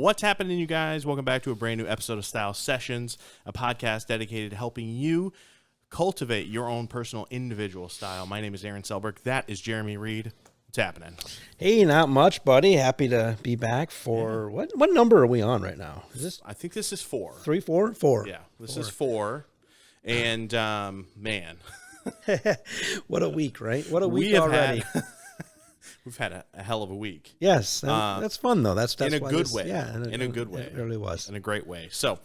What's happening, you guys? Welcome back to a brand new episode of Style Sessions, a podcast dedicated to helping you cultivate your own personal individual style. My name is Aaron Selberg. That is Jeremy Reed. What's happening? Hey, not much, buddy. Happy to be back for what number are we on right now? Is this? I think this is 4. 3, 4? 4. Yeah, this is 4. And man, what a week, right? What a week already. We've had a hell of a week. Yes, that's fun though. That's in a good way. Yeah, in a good way. It really was. In a great way. So,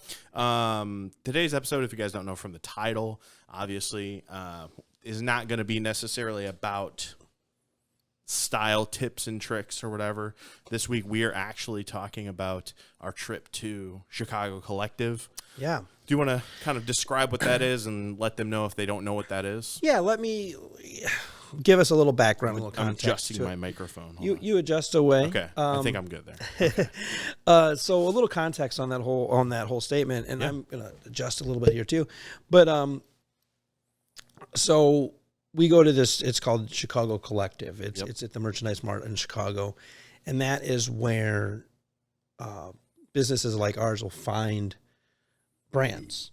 today's episode, if you guys don't know from the title, obviously, is not going to be necessarily about style tips and tricks or whatever. This week, we are actually talking about our trip to Chicago Collective. Yeah. Do you want to kind of describe what that is and let them know if they don't know what that is? Yeah, let me give us a little background, a little context. I'm adjusting my microphone. You adjust away. Okay, I think I'm good there. Okay. So a little context on that whole statement, and I'm gonna adjust a little bit here too. But so we go to this. It's called Chicago Collective. It's at the Merchandise Mart in Chicago, and that is where businesses like ours will find brands.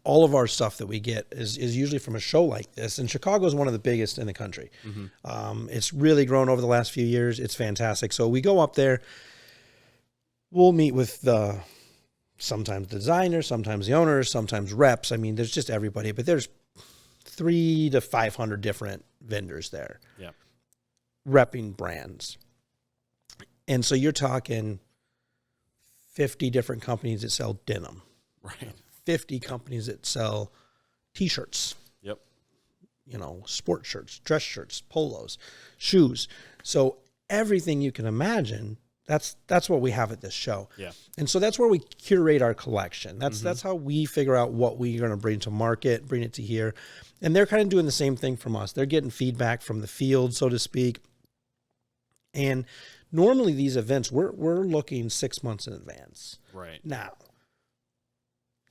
All of our stuff that we get is usually from a show like this, and Chicago is one of the biggest in the country. Mm-hmm. It's really grown over the last few years. It's fantastic. So we go up there. We'll meet with sometimes the designers, sometimes the owners, sometimes reps. I mean, there's just everybody, but there's 300 to 500 different vendors there, repping brands. And so you're talking 50 different companies that sell denim. Right. 50 companies that sell T-shirts. Yep. Sport shirts, dress shirts, polos, shoes. So everything you can imagine, that's what we have at this show. Yeah. And so that's where we curate our collection. That's how we figure out what we're going to bring to market, bring it to here. And they're kind of doing the same thing from us. They're getting feedback from the field, so to speak. And normally these events, we're looking 6 months in advance. Right. Now,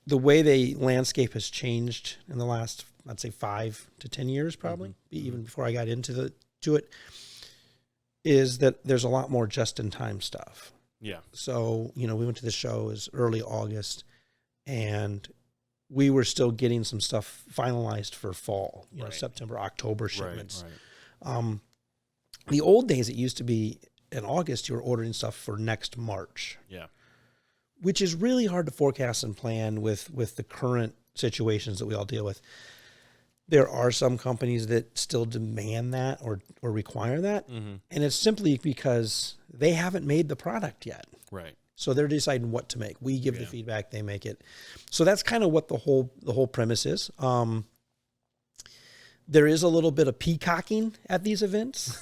the way the landscape has changed in the last, I'd say 5 to 10 years, probably, even before I got into it, is that there's a lot more just-in-time stuff. Yeah. So, we went to the show as early August, and we were still getting some stuff finalized for fall, September, October shipments. Right. The old days, it used to be in August, you were ordering stuff for next March. Yeah. Which is really hard to forecast and plan with the current situations that we all deal with. There are some companies that still demand that or require that. Mm-hmm. And it's simply because they haven't made the product yet. Right. So they're deciding what to make. We give the feedback, they make it. So that's kind of what the whole premise is. There is a little bit of peacocking at these events,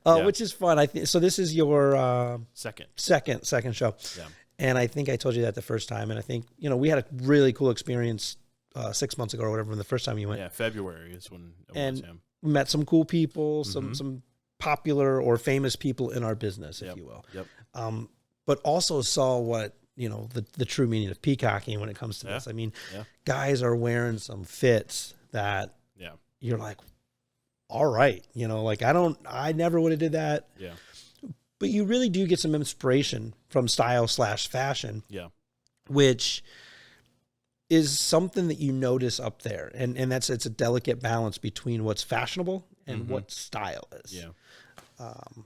which is fun. I think so. This is your second show, and I think I told you that the first time. And I think we had a really cool experience 6 months ago or whatever. When the first time you went, February is when it was. Met some cool people, some popular or famous people in our business, if you will. Yep. But also saw what. The true meaning of peacocking when it comes to this. I mean, guys are wearing some fits that you're like, all right, I never would have did that. Yeah. But you really do get some inspiration from style/fashion. Yeah. Which is something that you notice up there. And it's a delicate balance between what's fashionable and what style is. Yeah.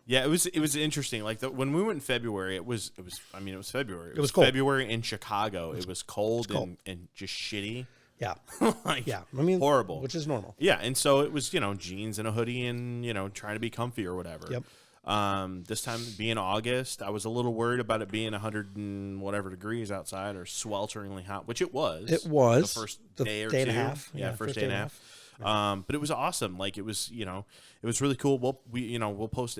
It was interesting. Like when we went in February, it was February. It was cold. February in Chicago. It was cold. And just shitty. Yeah. Horrible. Which is normal. Yeah. And so it was, jeans and a hoodie and, trying to be comfy or whatever. Yep. This time being August, I was a little worried about it being 100 and whatever degrees outside or swelteringly hot, which it was. It was. The first day or two. And a half. Yeah, first day and a half. But it was awesome. Like it was really cool. We'll post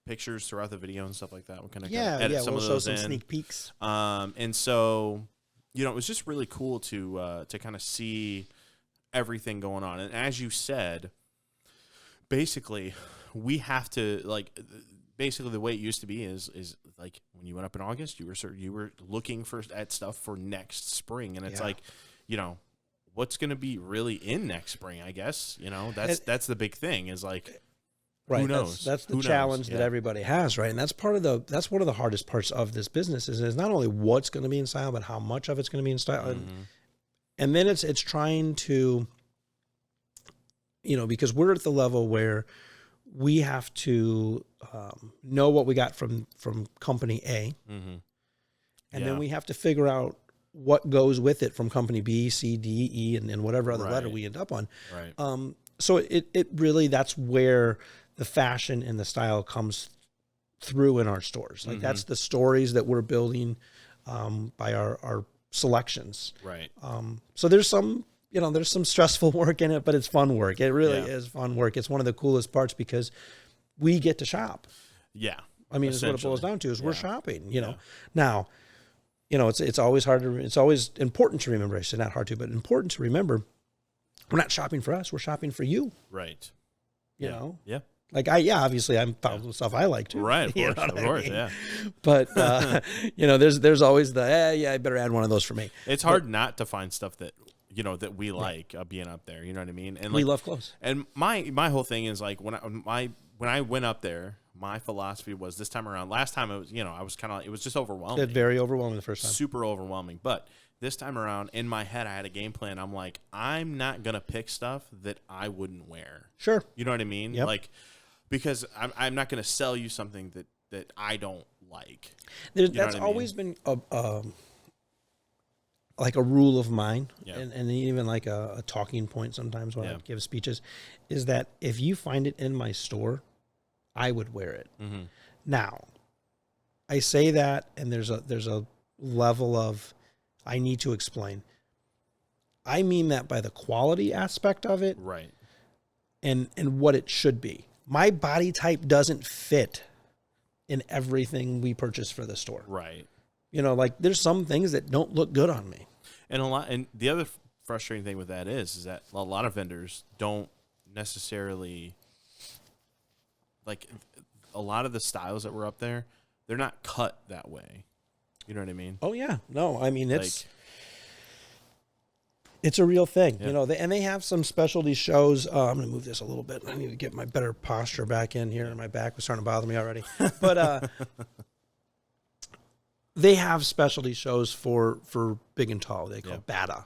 pictures throughout the video and stuff like that. We're gonna edit some of those in. Sneak peeks. And so, it was just really cool to kind of see everything going on. And as you said, basically, we have to basically the way it used to be is like when you went up in August, you were looking at stuff for next spring, and it's what's going to be really in next spring, I guess. That's the big thing is like Right. Who knows? That's the Who knows? challenge Yeah. that everybody has, right? And that's one of the hardest parts of this business is not only what's going to be in style, but how much of it's going to be in style. And then it's trying to, because we're at the level where we have to know what we got from company A, and then we have to figure out what goes with it from company B, C, D, E, and whatever other letter we end up on. Right. So it really, that's where the fashion and the style comes through in our stores. Like that's the stories that we're building by our selections. Right. So there's some stressful work in it, but it's fun work. It really is fun work. It's one of the coolest parts because we get to shop. Yeah. I mean, it's what it boils down to is we're shopping, Now, it's always it's always important to remember. I say not hard to, but important to remember. We're not shopping for us. We're shopping for you. Right. You know? Yeah. Like obviously I'm found some stuff I like too. Right. Of course. I mean? Yeah. But, there's always I better add one of those for me. It's hard not to find stuff that, that we like being up there. You know what I mean? And we love clothes. And my whole thing is like when I went up there, my philosophy was this time around. Last time it was, I was kind of, it was just overwhelming. Very overwhelming the first time. Super overwhelming. But this time around, in my head, I had a game plan. I'm like, I'm not going to pick stuff that I wouldn't wear. Sure. You know what I mean? Yep. Like, because I'm not going to sell you something that I don't like. That's always been like a rule of mine, and even like a talking point sometimes when I give speeches, is that if you find it in my store, I would wear it. Now, I say that, and there's a level of I need to explain. I mean that by the quality aspect of it, right, and what it should be. My body type doesn't fit in everything we purchase for the store. Right. Like there's some things that don't look good on me. And the other frustrating thing with that is that a lot of vendors don't necessarily, like, a lot of the styles that were up there, they're not cut that way. You know what I mean? Oh yeah, no, I mean it's a real thing, and they have some specialty shows. I'm going to move this a little bit. I need to get my better posture back in here. My back was starting to bother me already, but they have specialty shows for big and tall. They call BATA,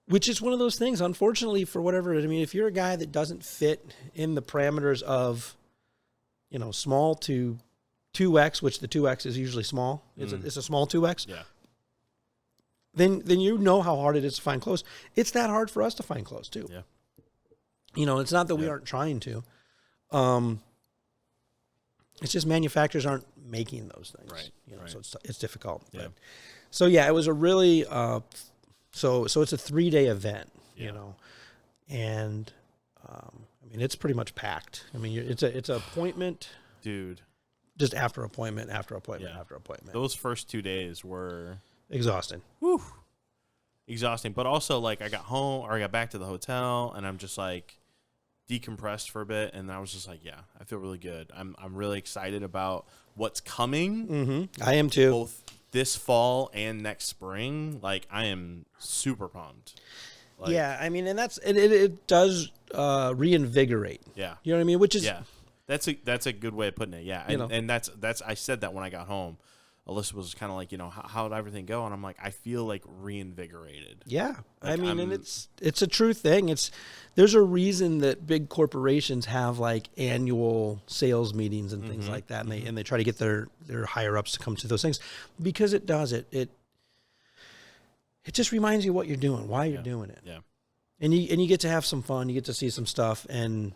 which is one of those things. Unfortunately, for whatever, I mean, if you're a guy that doesn't fit in the parameters of, small to 2X, which the 2X is usually small. It's a small 2X. Yeah. Then you know how hard it is to find clothes. It's that hard for us to find clothes too. Yeah. It's not that we aren't trying to. It's just manufacturers aren't making those things. Right. So it's difficult. Yeah. But, so yeah, it was a really so it's a 3-day event, and I mean it's pretty much packed. I mean it's an appointment, dude. Just after appointment after appointment after appointment. Those first 2 days were exhausting. Whew. Exhausting, but also like I got back to the hotel and I'm just like decompressed for a bit, and I was just like, I feel really good. I'm really excited about what's coming. I am too. Both this fall and next spring. Like I am super pumped. Like, I mean, and it does reinvigorate. Yeah. You know what I mean? Which is That's a good way of putting it. Yeah. And that's I said that when I got home. Alyssa was kind of like, how did everything go? And I'm like, I feel like reinvigorated. Yeah. Like, I mean, and it's a true thing. There's a reason that big corporations have like annual sales meetings and things like that. And they try to get their higher ups to come to those things because it does it just reminds you what you're doing, why you're doing it. Yeah. And you get to have some fun. You get to see some stuff, and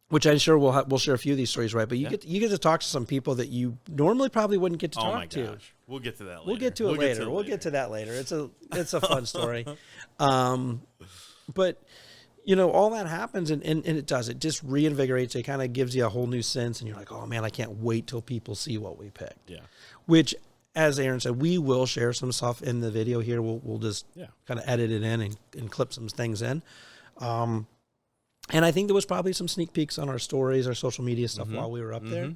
which I'm sure we'll share a few of these stories, right? But you get to talk to some people that you normally probably wouldn't get to talk to. Gosh. We'll get to that later. We'll get to that later. It's a fun story. But all that happens and it does. It just reinvigorates. It kind of gives you a whole new sense, and you're like, oh man, I can't wait till people see what we picked. Yeah. Which, as Aaron said, we will share some stuff in the video here. We'll just kind of edit it in and clip some things in. And I think there was probably some sneak peeks on our stories, our social media stuff while we were up there.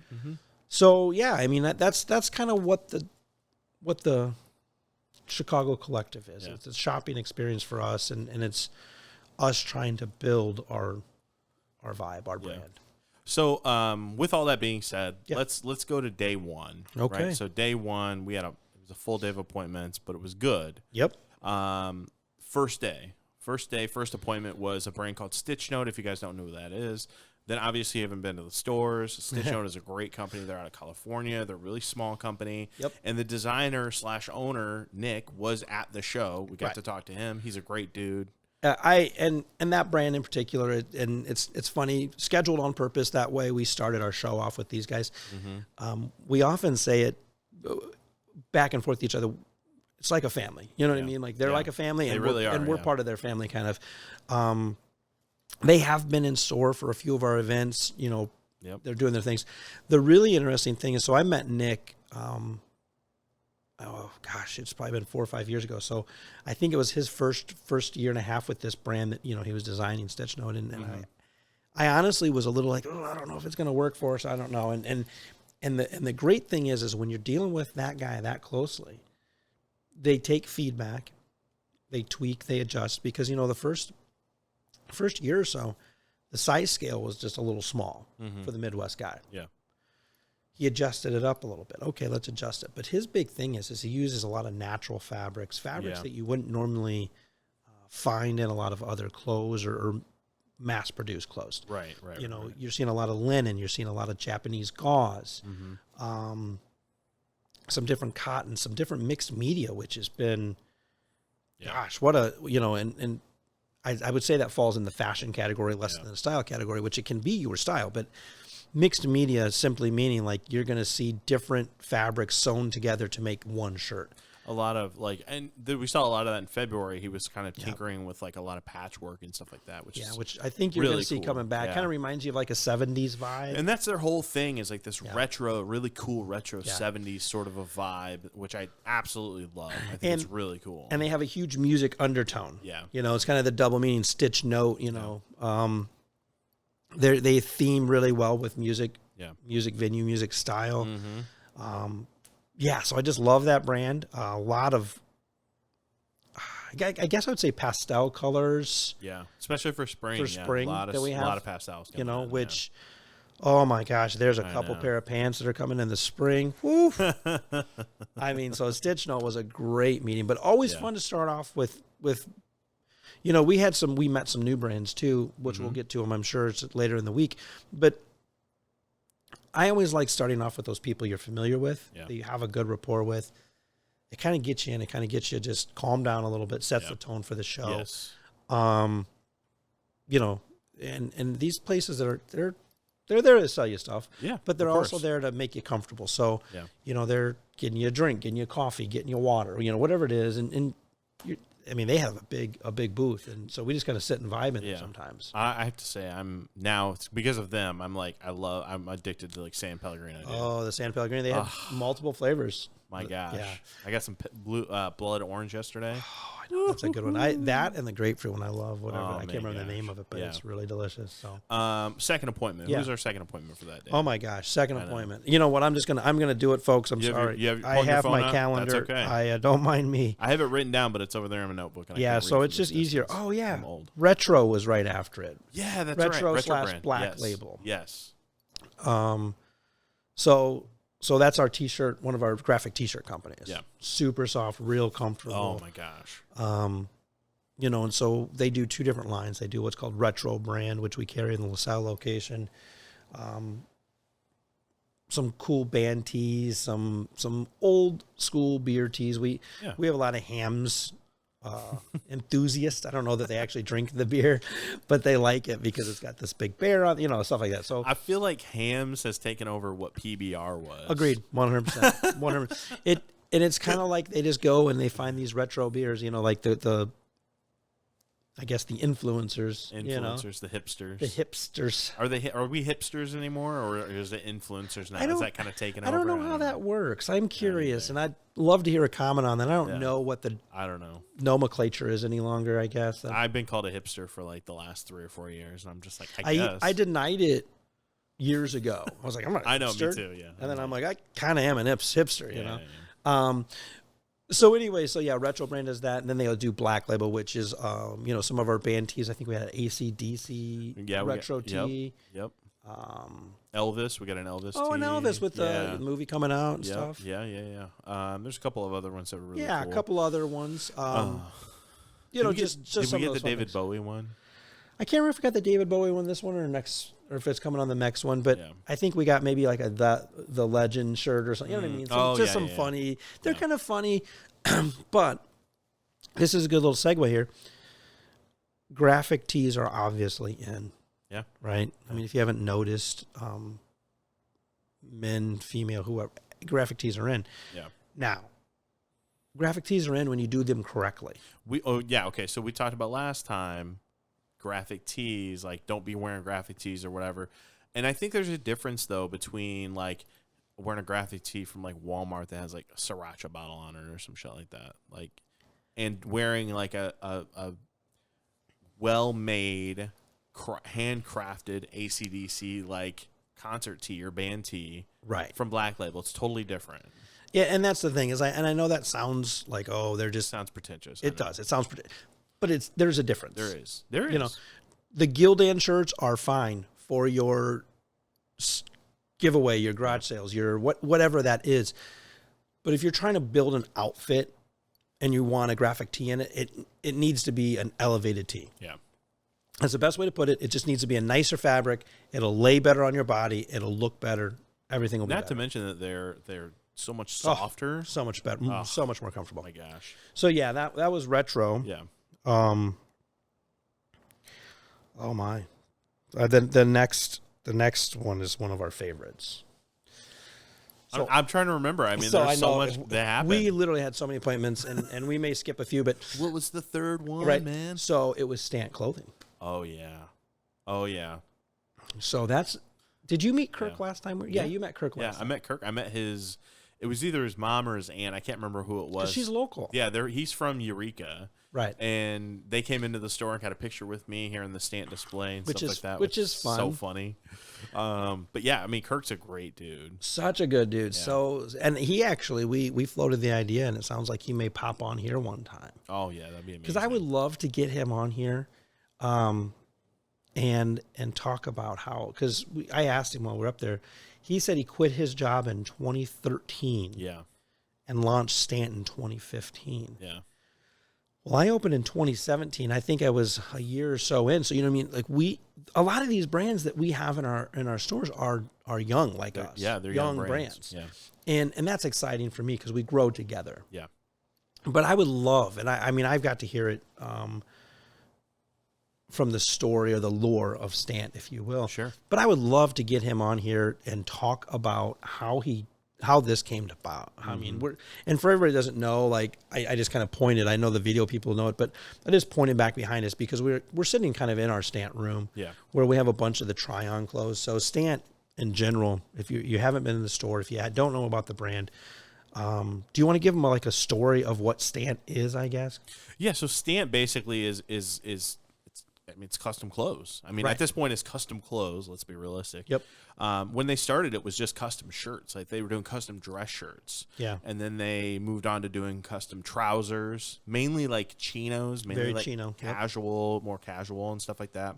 So yeah, I mean that's kind of what the Chicago Collective is. Yeah. It's a shopping experience for us, and it's us trying to build our our vibe, our brand. So, with all that being said, Yeah. let's go to day one. Okay. Right? So day one, it was a full day of appointments, but it was good. Yep. First appointment was a brand called Stitch Note. If you guys don't know who that is, then obviously you haven't been to the stores. Stitch Note is a great company. They're out of California. They're a really small company. Yep. And the designer / owner, Nick, was at the show. We got to talk to him. He's a great dude. And that brand in particular, it's funny, scheduled on purpose. That way we started our show off with these guys. We often say it back and forth to each other. It's like a family. You know what I mean? Like they're like a family, and we're part of their family, kind of. They have been in store for a few of our events. You know, they're doing their things. The really interesting thing is, so I met Nick. Oh gosh, it's probably been 4 or 5 years ago. So I think it was his first year and a half with this brand that, you know, he was designing Stitch Note. And I honestly was a little like, oh, I don't know if it's going to work for us. I don't know. And the great thing is when you're dealing with that guy that closely, they take feedback, they tweak, they adjust, because, you know, the first year or so, the size scale was just a little small for the Midwest guy. Yeah. He adjusted it up a little bit. Okay, let's adjust it. But his big thing is he uses a lot of natural fabrics that you wouldn't normally find in a lot of other clothes or mass-produced clothes. Right. You know, you're seeing a lot of linen. You're seeing a lot of Japanese gauze, some different cotton, some different mixed media, which has been, gosh, what a, you know, and I would say that falls in the fashion category less than the style category, which it can be your style, but mixed media simply meaning like you're going to see different fabrics sewn together to make one shirt. A lot of we saw a lot of that in February. He was kind of tinkering with like a lot of patchwork and stuff like that, which I think you're really going to see cool. coming back. Yeah. Kind of reminds you of like a 70s vibe. And that's their whole thing, is like this retro, really cool retro 70s sort of a vibe, which I absolutely love. I think it's really cool. And they have a huge music undertone. Yeah. You know, it's kind of the double meaning Stitch Note, you know. They theme really well with music, music venue, music style. So I just love that brand. A lot of, I guess I would say pastel colors. Yeah, especially for spring. A lot of pastels. You know, which, oh my gosh, there's a couple pair of pants that are coming in the spring. Woo! I mean, so Stitch Note was a great meeting, but always fun to start off with. You know, we met some new brands too, which we'll get to them, I'm sure, later in the week. But I always like starting off with those people you're familiar with, that you have a good rapport with. It kind of gets you in. It kind of gets you just calm down a little bit, sets the tone for the show. Yes. You know, and these places they're there to sell you stuff. Yeah. But they're also there to make you comfortable. So, you know, they're getting you a drink, getting you a coffee, getting you water, you know, whatever it is, and they have a big booth, and so we just got to sit and vibe in there sometimes. I have to say, it's because of them. I'm addicted to like San Pellegrino. Dude. Oh, the San Pellegrino! They have multiple flavors. My gosh, I got some blood orange yesterday. Oh, I know that's a good one. That and the grapefruit one I love. Whatever, I can't remember the name of it, but it's really delicious. So, second appointment. Who's our second appointment for that day? Oh my gosh, second appointment. You know what? I'm gonna do it, folks. I'm sorry. I have my calendar. That's okay. I don't mind me. I have it written down, but it's over there in my notebook. And so it's just easier. Oh yeah, I'm old. Retro was right after it. Yeah, that's Retro right. / Black Label. Yes. So that's our T-shirt, one of our graphic T-shirt companies. Yeah. Super soft, real comfortable. Oh my gosh. You know, and so they do two different lines. They do what's called Retro brand, which we carry in the LaSalle location. Some cool band tees, some old school beer tees. We have a lot of hams enthusiasts. I don't know that they actually drink the beer, but they like it because it's got this big bear on, you know, stuff like that. So I feel like hams has taken over what PBR was. Agreed, 100%, 100%. And it's kind of like they just go and they find these retro beers, you know, like the I guess the influencers, you know? The hipsters. The hipsters. Are we hipsters anymore, or is it influencers now? Is that kind of taken over? I don't know how that works. I'm curious, and I'd love to hear a comment on that. I don't know what the nomenclature is any longer, I guess. I've been called a hipster for like the last 3 or 4 years, and I'm just like, I guess. I denied it years ago. I was like, I'm not a hipster. I know, me too, yeah. And then I'm like, I kind of am an hipster, you know? Yeah. So anyway, so yeah, Retro Brand does that, and then they'll do Black Label, which is some of our band tees. I think we had an AC/DC retro tee. Yep. Um, Elvis, we got an Elvis. Oh, tee. an Elvis with the movie coming out and stuff. Yeah. There's a couple of other ones that were really cool. A couple other ones. Did we get the David Bowie one? I can't remember if we got the David Bowie one this one or next, or if it's coming on the next one. But I think we got maybe like the Legend shirt or something. You know what I mean? Some funny. They're kind of funny, but this is a good little segue here. Graphic tees are obviously in. Yeah. Right. I mean, if you haven't noticed, men, female, whoever, graphic tees are in. Yeah. Now, graphic tees are in when you do them correctly. Okay. So we talked about last time graphic tees, like don't be wearing graphic tees or whatever. And I think there's a difference though between like wearing a graphic tee from like Walmart that has like a sriracha bottle on it or some shit like that, like, and wearing like a well-made, handcrafted AC/DC like concert tee or band tee, right, from Black Label. It's totally different. Yeah, and that's the thing is, I know that sounds like, they're just sounds pretentious. It does. It sounds pretentious, but there's a difference. There is. You know, the Gildan shirts are fine for your giveaway, your garage sales, your whatever that is. But if you're trying to build an outfit and you want a graphic tee in it, it needs to be an elevated tee. Yeah. That's the best way to put it. It just needs to be a nicer fabric. It'll lay better on your body. It'll look better. Everything will be better. Not to mention that they're so much softer. So much better. So much more comfortable. Oh my gosh. So yeah, that was retro. Yeah. Oh my. The next one is one of our favorites. So, I'm trying to remember. I mean, there's so much that happened. We literally had so many appointments, and we may skip a few, but what was the third one, right, man? So it was Stant Clothing. Oh yeah. So did you meet Kirk last time? Yeah, you met Kirk last time. I met Kirk. I met his, it was either his mom or his aunt. I can't remember who it was. She's local. Yeah, he's from Eureka. Right. And they came into the store and got a picture with me here in the Stant display and stuff like that. Which is fun. So funny. But yeah, I mean, Kirk's a great dude. Such a good dude. Yeah. So, and he actually, we floated the idea, and it sounds like he may pop on here one time. Oh yeah, that'd be amazing. Because I would love to get him on here, and talk about how, because I asked him while we were up there, he said he quit his job in 2013. Yeah. And launched Stant in 2015. Yeah. Well, I opened in 2017. I think I was a year or so in. So, you know what I mean? Like a lot of these brands that we have in our stores are young like us. Yeah, they're young brands. Yeah. And that's exciting for me because we grow together. Yeah. But I would love, and I mean, I've got to hear it from the story or the lore of Stant, if you will. Sure. But I would love to get him on here and talk about how this came about. I mean, and for everybody who doesn't know, like I just kind of pointed, I know the video people know it, but I just pointed back behind us because we're sitting kind of in our Stant room, where we have a bunch of the try-on clothes. So Stant in general, if you haven't been in the store, if you don't know about the brand, do you want to give them like a story of what Stant is, I guess? Yeah. So Stant basically is it's custom clothes. I mean, right. At this point, it's custom clothes. Let's be realistic. Yep. When they started, it was just custom shirts. Like they were doing custom dress shirts. Yeah. And then they moved on to doing custom trousers, mainly like chinos, mainly very like chino, casual, more casual and stuff like that.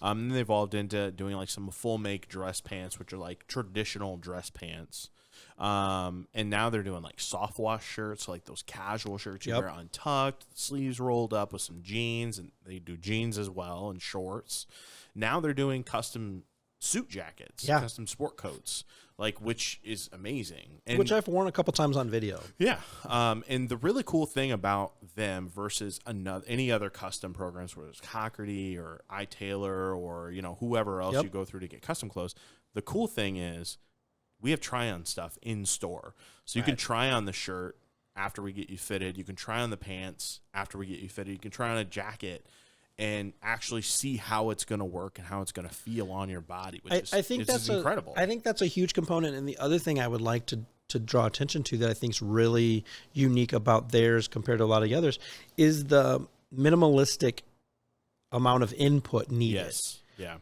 And they evolved into doing like some full make dress pants, which are like traditional dress pants. And now they're doing like soft wash shirts, like those casual shirts you wear untucked, sleeves rolled up with some jeans, and they do jeans as well and shorts. Now they're doing custom suit jackets, custom sport coats, like, which is amazing. And which I've worn a couple times on video. Yeah. And the really cool thing about them versus any other custom programs, whether it's Hockerty or iTailor or, whoever else you go through to get custom clothes, the cool thing is we have try-on stuff in store. So you can try on the shirt after we get you fitted. You can try on the pants after we get you fitted. You can try on a jacket and actually see how it's going to work and how it's going to feel on your body, which I think that's incredible. I think that's a huge component. And the other thing I would like to draw attention to that I think is really unique about theirs compared to a lot of the others is the minimalistic amount of input needed. Yes. Yeah.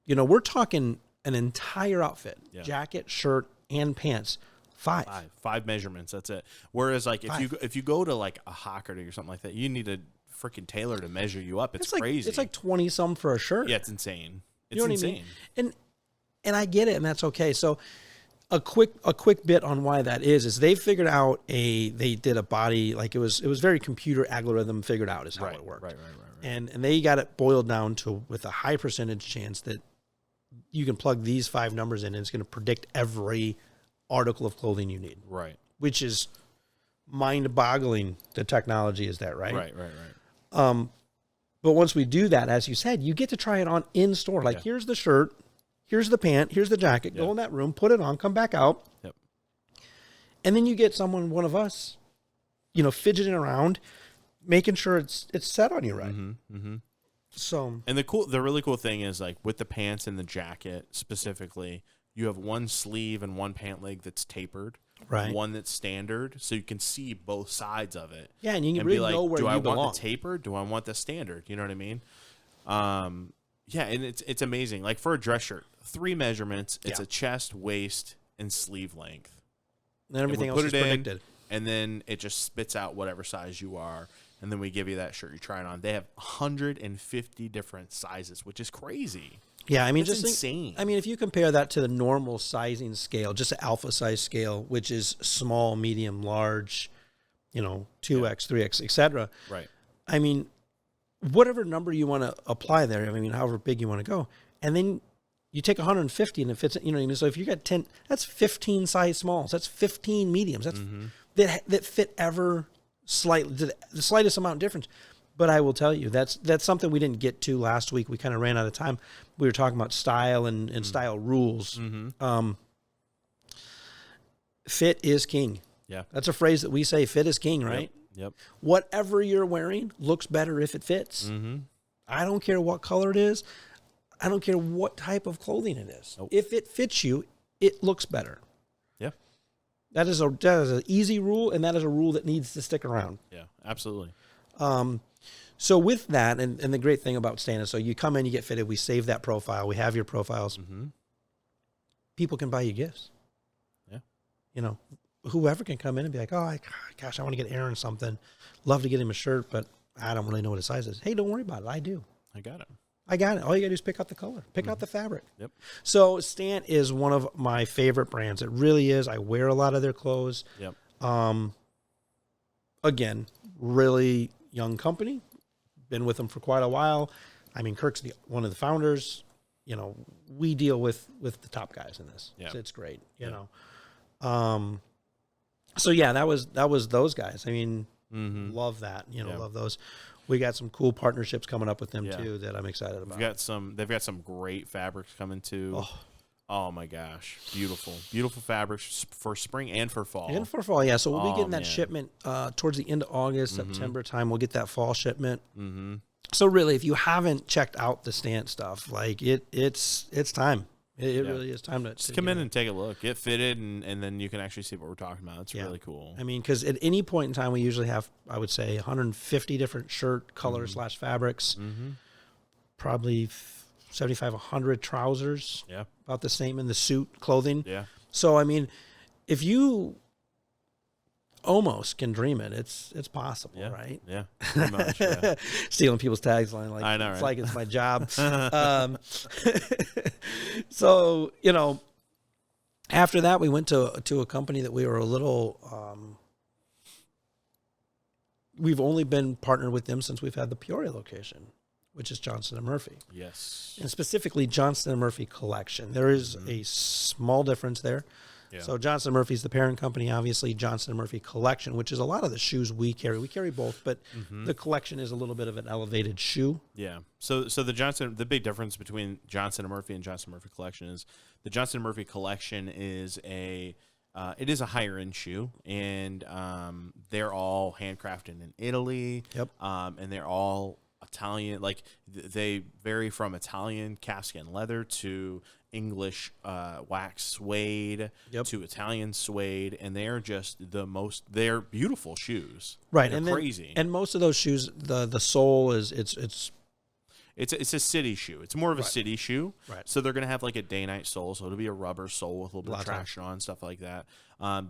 We're talking an entire outfit, jacket, shirt, and pants Five measurements. That's it. Whereas like if you go to like a Hockerty or something like that, you need a freaking tailor to measure you up. It's crazy. It's like 20 some for a shirt. Yeah, it's insane. It's you know insane. What I mean? And I get it, and that's okay. So a quick bit on why that is they figured out they did a body, like it was very computer algorithm figured out is how it worked. Right. And they got it boiled down to with a high percentage chance that you can plug these 5 numbers in and it's going to predict every article of clothing you need. Right. Which is mind-boggling. The technology is that, right? Right. But once we do that, as you said, you get to try it on in store. Like, here's the shirt, here's the pant, here's the jacket. Go in that room, put it on, come back out. Yep. And then you get one of us, fidgeting around, making sure it's set on you right. Mm-hmm. So, and the really cool thing is, like, with the pants and the jacket specifically, you have one sleeve and one pant leg that's tapered, right? One that's standard, so you can see both sides of it. Yeah, and you can really know where you belong. Do I want the tapered? Do I want the standard? You know what I mean? Yeah, and it's amazing. Like for a dress shirt, 3 measurements. It's a chest, waist, and sleeve length. And everything else is predicted. And then it just spits out whatever size you are. And then we give you that shirt. You try it on. They have 150 different sizes, which is crazy. Yeah, I mean, it's insane. If you compare that to the normal sizing scale, just an alpha size scale, which is small, medium, large, 2X, 3X, etc. Right. I mean, whatever number you want to apply there, however big you want to go, and then you take 150 and it fits, so if you got 10, that's 15 size smalls, that's 15 mediums, that's that fit ever slightly, the slightest amount of difference. But I will tell you, that's something we didn't get to last week. We kind of ran out of time. We were talking about style and style rules. Fit is king. Yeah. That's a phrase that we say, fit is king, right? Yep. Whatever you're wearing looks better if it fits. I don't care what color it is. I don't care what type of clothing it is. Nope. If it fits you, it looks better. Yeah. That is an easy rule, and that is a rule that needs to stick around. Yeah, absolutely. So with that, and the great thing about Stan is, so you come in, you get fitted, we save that profile, we have your profiles. People can buy you gifts. Yeah. Whoever can come in and be like, oh, gosh, I want to get Aaron something. Love to get him a shirt, but I don't really know what his size is. Hey, don't worry about it. I do. I got it. All you got to do is pick out the color, pick out the fabric. Yep. So Stan is one of my favorite brands. It really is. I wear a lot of their clothes. Yep. Again, really young company. Been with them for quite a while. Kirk's one of the founders. We deal with the top guys in this. Yeah. So it's great. You know. So yeah, that was those guys. Love that. Love those. We got some cool partnerships coming up with them too that I'm excited about. They've got some great fabrics coming too. Oh my gosh, beautiful fabrics for spring and for fall. Yeah. So we'll be getting that shipment towards the end of August, September time. We'll get that fall shipment. So really, if you haven't checked out the Stan stuff, like it's time. It really is time to just come in and take a look, get fitted, and then you can actually see what we're talking about. It's really cool. Because at any point in time, we usually have, I would say, 150 different shirt colors / fabrics, probably 75, 100 trousers, about the same in the suit clothing. Yeah. So if you almost can dream it, it's possible, right? Yeah, pretty much, yeah. Stealing people's tags line, like, I know, it's right? like it's my job. So after that, we went to a company that we were a little. We've only been partnered with them since we've had the Peoria location, which is Johnston & Murphy. Yes. And specifically Johnston & Murphy collection. There is a small difference there. Yeah. So Johnston & Murphy is the parent company, obviously. Johnston & Murphy collection, which is a lot of the shoes we carry. We carry both, but the collection is a little bit of an elevated shoe. Yeah. So the big difference between Johnston & Murphy and Johnston & Murphy collection is the Johnston & Murphy collection is it is a higher end shoe, and they're all handcrafted in Italy. Yep. And they're all Italian. Like they vary from Italian calfskin leather to English wax suede to Italian suede, and they're just they're beautiful shoes. Right. They're crazy. And most of those shoes, the sole is it's It's a city shoe. It's more of a city shoe. Right. So they're gonna have like a day-night sole. So it'll be a rubber sole with a little bit of traction on, stuff like that.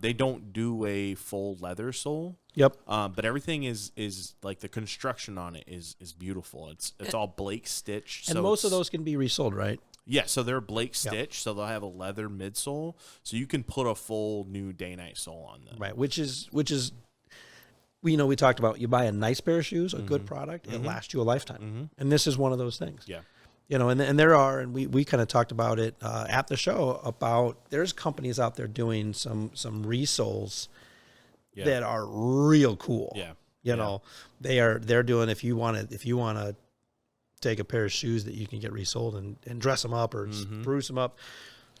They don't do a full leather sole. Yep. But everything is like the construction on it is beautiful. It's all Blake stitch. And so most of those can be resold, right? Yeah, so they're Blake stitch, so they'll have a leather midsole, so you can put a full new day-night sole on them. Right, which is we talked about, you buy a nice pair of shoes, a good product, it lasts you a lifetime. And this is one of those things. Yeah. And there are, and we kind of talked about it at the show, about there's companies out there doing some resoles that are real cool. Yeah. You know, they're doing, if you want to take a pair of shoes that you can get resold and dress them up or spruce them up,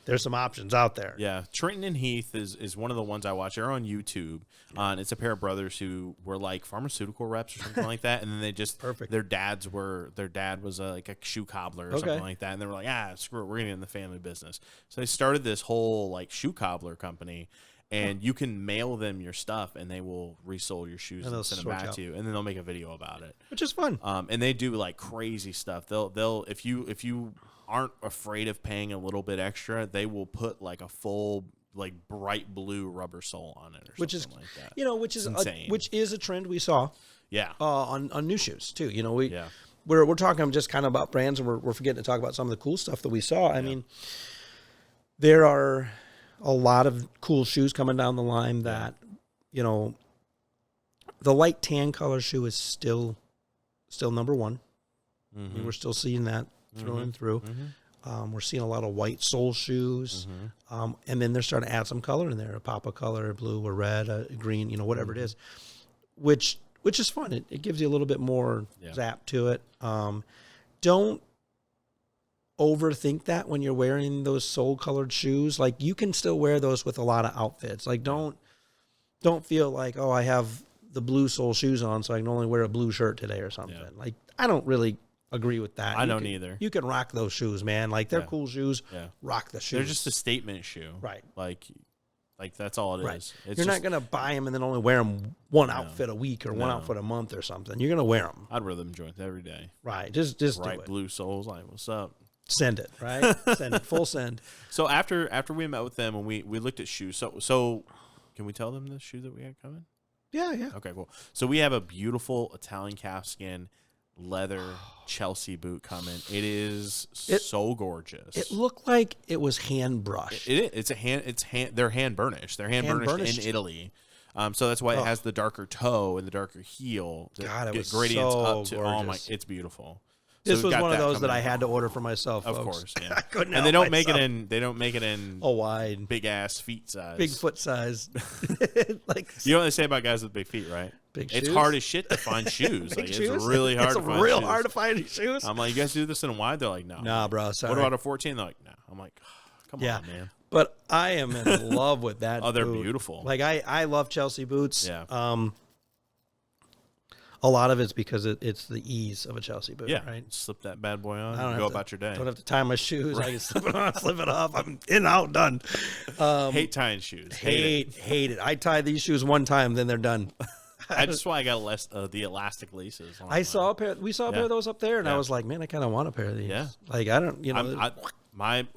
there's some options out there. Yeah. Trenton and Heath is one of the ones I watch. They're on YouTube. And it's a pair of brothers who were like pharmaceutical reps or something like that. And then they just, their dad was like a shoe cobbler or something like that. And they were like, screw it, we're going to get in the family business. So they started this whole like shoe cobbler company. And you can mail them your stuff, and they will resole your shoes and send them back to you, and then they'll make a video about it, which is fun. And they do like crazy stuff. They'll if you aren't afraid of paying a little bit extra, they will put like a full like bright blue rubber sole on it, or something like that. Which is insane. Which is a trend we saw. Yeah. On new shoes too. We're talking just kind of about brands, and we're forgetting to talk about some of the cool stuff that we saw. I mean, there are a lot of cool shoes coming down the line that, the light tan color shoe is still number one. I mean, we're still seeing that through and through. We're seeing a lot of white sole shoes. And then they're starting to add some color in there, a pop of color, a blue, a red, a green, whatever it is, which is fun. It gives you a little bit more zap to it. Don't overthink that when you're wearing those sole colored shoes. Like, you can still wear those with a lot of outfits. Like, don't feel like, oh, I have the blue sole shoes on, so I can only wear a blue shirt today or something. Like, I don't really agree with that. I don't either. You can rock those shoes, man. Like, they're cool shoes. Rock the shoes. They're just a statement shoe. Right. Like that's all it is. You're not going to buy them and then only wear them one outfit a week or one outfit a month or something. You're going to wear them. I'd wear them joints every day. Right. Just bright do it. Blue soles. Like, what's up? Send it, right? Send it, full send. So after we met with them and we looked at shoes, so can we tell them the shoe that we had coming? Yeah. Okay, cool. So we have a beautiful Italian calfskin leather Chelsea boot coming. It is so gorgeous. It looked like it was hand brushed. They're hand burnished. They're hand burnished in Italy. So that's why it has the darker toe and the darker heel. God, it was gradients so up to gorgeous. Oh my, it's beautiful. This was one of those that I had to order for myself. Of folks. course, yeah. I couldn't. And they don't make it in. They don't make it in a wide, big ass feet size, big foot size. Like, you know what they say about guys with big feet, right? It's hard as shit to find shoes. Like, shoes? It's really hard. It's real hard to find shoes. I'm like, you guys do this in a wide? They're like, no. Nah, bro. Sorry. What about a 14? They're like, no. I'm like, come on, man. But I am in love with that. Oh, they're boot. beautiful. Like, I love Chelsea boots. Yeah. A lot of it's because it's the ease of a Chelsea boot, right? Slip that bad boy on and go about your day. Don't have to tie my shoes. Right. I can slip it on, slip it off. I'm in, out, done. Hate tying shoes. Hate it. I tie these shoes one time, then they're done. That's why I got the elastic laces. We saw a pair of those up there, and I was like, man, I kind of want a pair of these. Yeah. Like, I don't,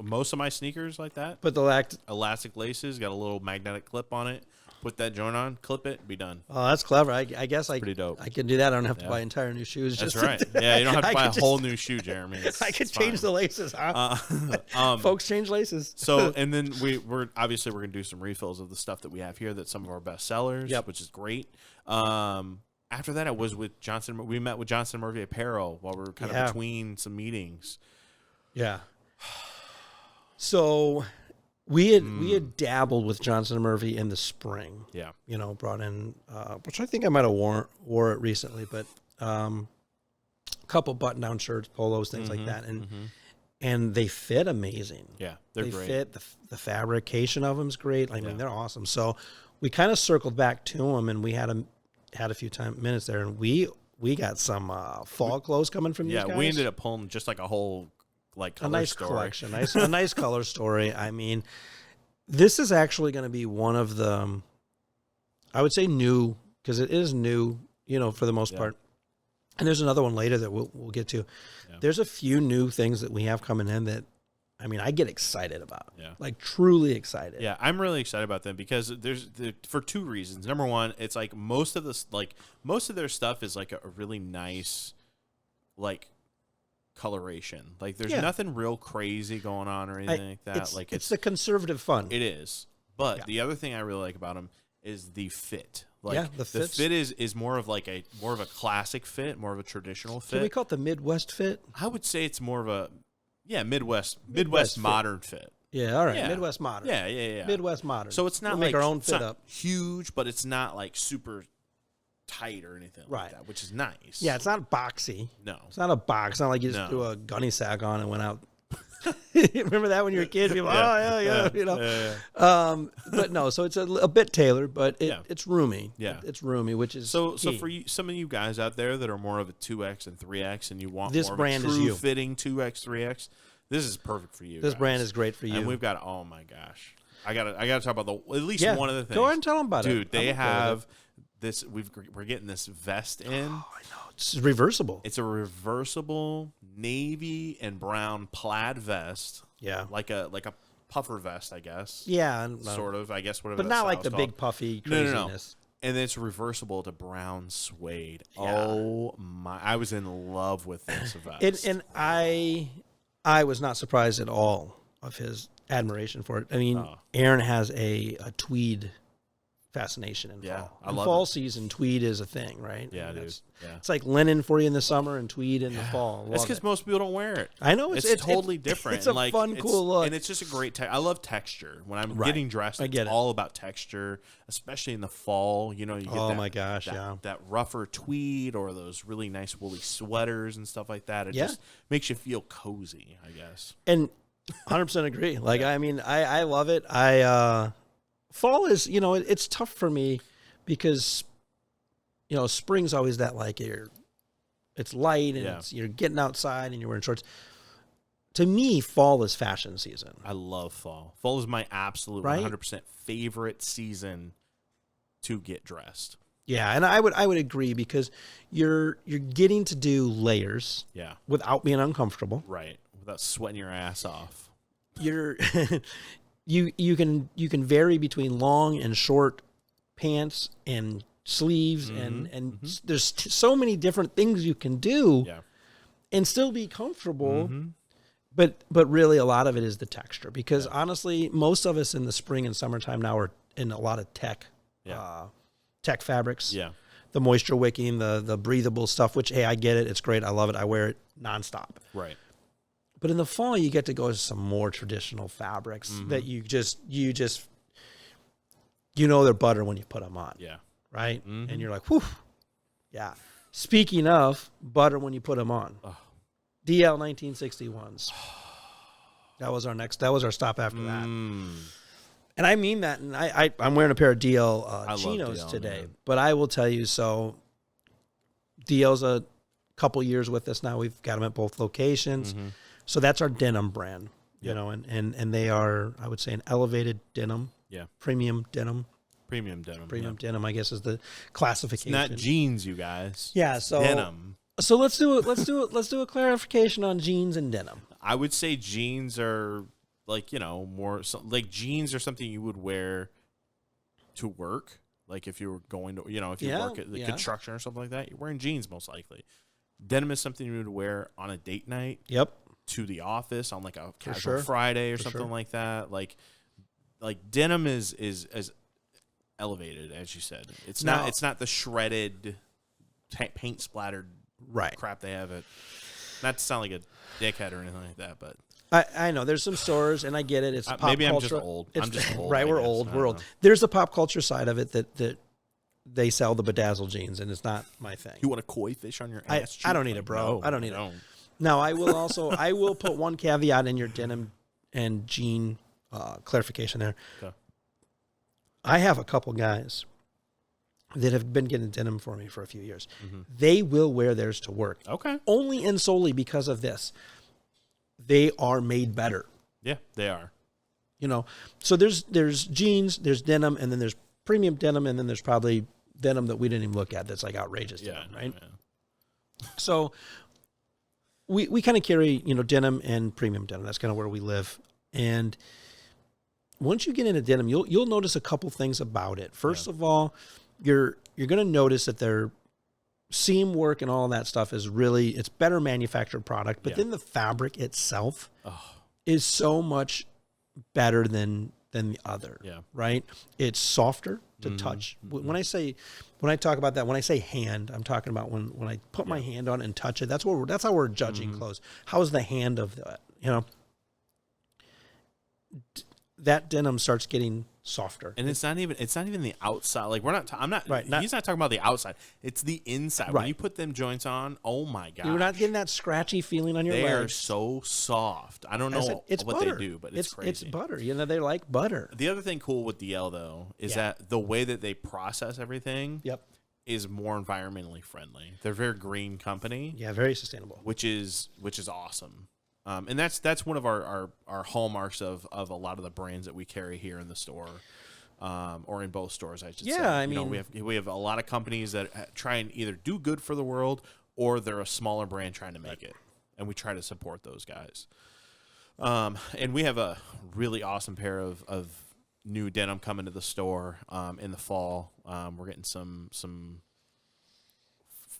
most of my sneakers like that. But the elastic laces got a little magnetic clip on it. Put that joint on, clip it, be done. Oh, that's clever. I guess pretty dope. I can do that. I don't have to buy entire new shoes. That's right. Yeah, you don't have to buy a whole new shoe, Jeremy. I could change the laces, huh? Folks change laces. So, and then we're obviously we're gonna do some refills of the stuff that we have here. That's some of our best sellers, which is great. After that, I was with Johnson. We met with Johnson Murphy Apparel while we were kind of between some meetings. Yeah. So we had dabbled with Johnson Murphy in the spring. Yeah. Brought in, which I think I might have wore it recently, but a couple button-down shirts, polos, things like that, and they fit amazing. Yeah, they're great. They fit. The fabrication of them is great. I mean, they're awesome. So we kind of circled back to them, and we had a few minutes there, and we got some fall clothes coming from these guys. Yeah, we ended up pulling just like a whole color nice story. Collection, a nice color story. I mean, this is actually going to be one of the, I would say new, because it is new, for the most part. And there's another one later that we'll get to. Yeah. There's a few new things that we have coming in that, I mean, I get excited about. Yeah. Like truly excited. Yeah, I'm really excited about them because for two reasons. Number one, it's like most of their stuff is like a really nice, like, coloration. Like there's nothing real crazy going on or anything like that. It's the conservative fun. It is. But the other thing I really like about them is the fit. Like the fit is more of a classic fit, more of a traditional fit. Can we call it the Midwest fit? I would say it's more of a Midwest modern fit. Yeah, all right. Yeah. Midwest modern. Yeah. Midwest modern. So it's not we'll make our own fit up. Huge, but it's not like super tight or anything like that, which is nice. Yeah, it's not boxy. No. It's not a box. It's not like you just threw a gunny sack on and went out. Remember that when you were a kid? People, you know. But no, so it's a bit tailored, but it's roomy. Yeah. It's roomy, which is so key. for you, some of you guys out there that are more of a 2X and 3X and you want this more brand of a is true you. fitting 2X, 3X, this is perfect for you. This guys. brand is great for you. And we've got, oh my gosh. I gotta talk about at least one of the things. Go ahead and tell them about it. Dude, they have this, we're getting this vest in. Oh, I know. It's reversible. It's a reversible navy and brown plaid vest. Yeah. Like a puffer vest, I guess. Yeah. Sort of, I guess, whatever. But that not like the style's big puffy called. craziness. No. And it's reversible to brown suede. Yeah. Oh my! I was in love with this vest. And I was not surprised at all of his admiration for it. I mean, Aaron has a tweed fascination in fall. I in love fall it. season, tweed is a thing, right? Yeah, I mean, dude. Yeah. It's like linen for you in the summer and tweed in the fall. That's because most people don't wear it. I know it's totally different. It's a fun, cool look, and it's just a great. I love texture. When I'm getting dressed, it's all about texture, especially in the fall. You know, you get my gosh, that rougher tweed or those really nice woolly sweaters and stuff like that. It just makes you feel cozy, I guess. And 100% agree. Like, I mean, I love it. Fall is, you know, it's tough for me because, you know, spring's always that like it's light and you're getting outside and you're wearing shorts. To me, fall is fashion season. I love fall. Fall is my absolute 100% favorite season to get dressed. Yeah, and I would agree because you're getting to do layers. Yeah. Without being uncomfortable. Right. Without sweating your ass off. You're you can vary between long and short pants and sleeves and there's so many different things you can do and still be comfortable. But really a lot of it is the texture because honestly, most of us in the spring and summertime now are in a lot of tech fabrics. Yeah. The moisture wicking, the breathable stuff, which, hey, I get it. It's great. I love it. I wear it nonstop. Right. But in the fall, you get to go to some more traditional fabrics that you know they're butter when you put them on. Yeah. Right? And you're like, whew. Yeah. Speaking of butter when you put them on. DL 1961s. That was our stop after that. And I mean that. And I'm wearing a pair of DL chinos today. Man. But I will tell you, so DL's a couple years with us now. We've got them at both locations. So that's our denim brand, you know, and they are, I would say, an elevated denim. Yeah. Premium denim. Premium denim, I guess, is the classification. It's not jeans, you guys. Yeah, so denim. So let's do a clarification on jeans and denim. I would say jeans are like, you know, more like jeans are something you would wear to work. Like if you were going to, you know, if you work at the construction or something like that, you're wearing jeans most likely. Denim is something you would wear on a date night. Yep. To the office on like a casual Friday or something like that. Like denim is elevated, as you said. It's not the shredded paint splattered crap they have at. Not to sound like a dickhead or anything like that, but I know there's some stores, and I get it. It's pop maybe culture. I'm just old. I'm just old. Right, we're old. We're old. There's a pop culture side of it that they sell the bedazzled jeans, and it's not my thing. You want a koi fish on your ass? I don't need it, bro. I don't need it. Now, I will put one caveat in your denim and jean clarification there. Okay. I have a couple guys that have been getting denim for me for a few years. They will wear theirs to work. Okay. Only and solely because of this. They are made better. Yeah, they are. You know, so there's jeans, there's denim, and then there's premium denim, and then there's probably denim that we didn't even look at that's like outrageous denim, right? Yeah. So we kind of carry, denim and premium denim. That's kind of where we live. And once you get into denim, you'll notice a couple things about it. First of all, you're going to notice that their seam work and all that stuff it's better manufactured product. But then the fabric itself is so much better than the other. Yeah. Right? It's softer to touch. When I talk about that, when I say hand, I'm talking about when I put my hand on it and touch it. That's how we're judging clothes. How's the hand of that? That denim starts getting softer, and it's not even the outside. Like he's not talking about the outside. It's the inside. Right. When you put them joints on, oh my god, you're not getting that scratchy feeling on your legs. They are so soft. I don't know what butter. they do, but it's crazy. It's butter. They like butter. The other thing cool with DL though is that the way that they process everything. Is more environmentally friendly. They're a very green company. Yeah, very sustainable. Which is awesome. And that's one of our hallmarks of a lot of the brands that we carry here in the store, or in both stores, I should say. I mean, we have a lot of companies that try and either do good for the world or they're a smaller brand trying to make it, and we try to support those guys. And we have a really awesome pair of new denim coming to the store in the fall. We're getting some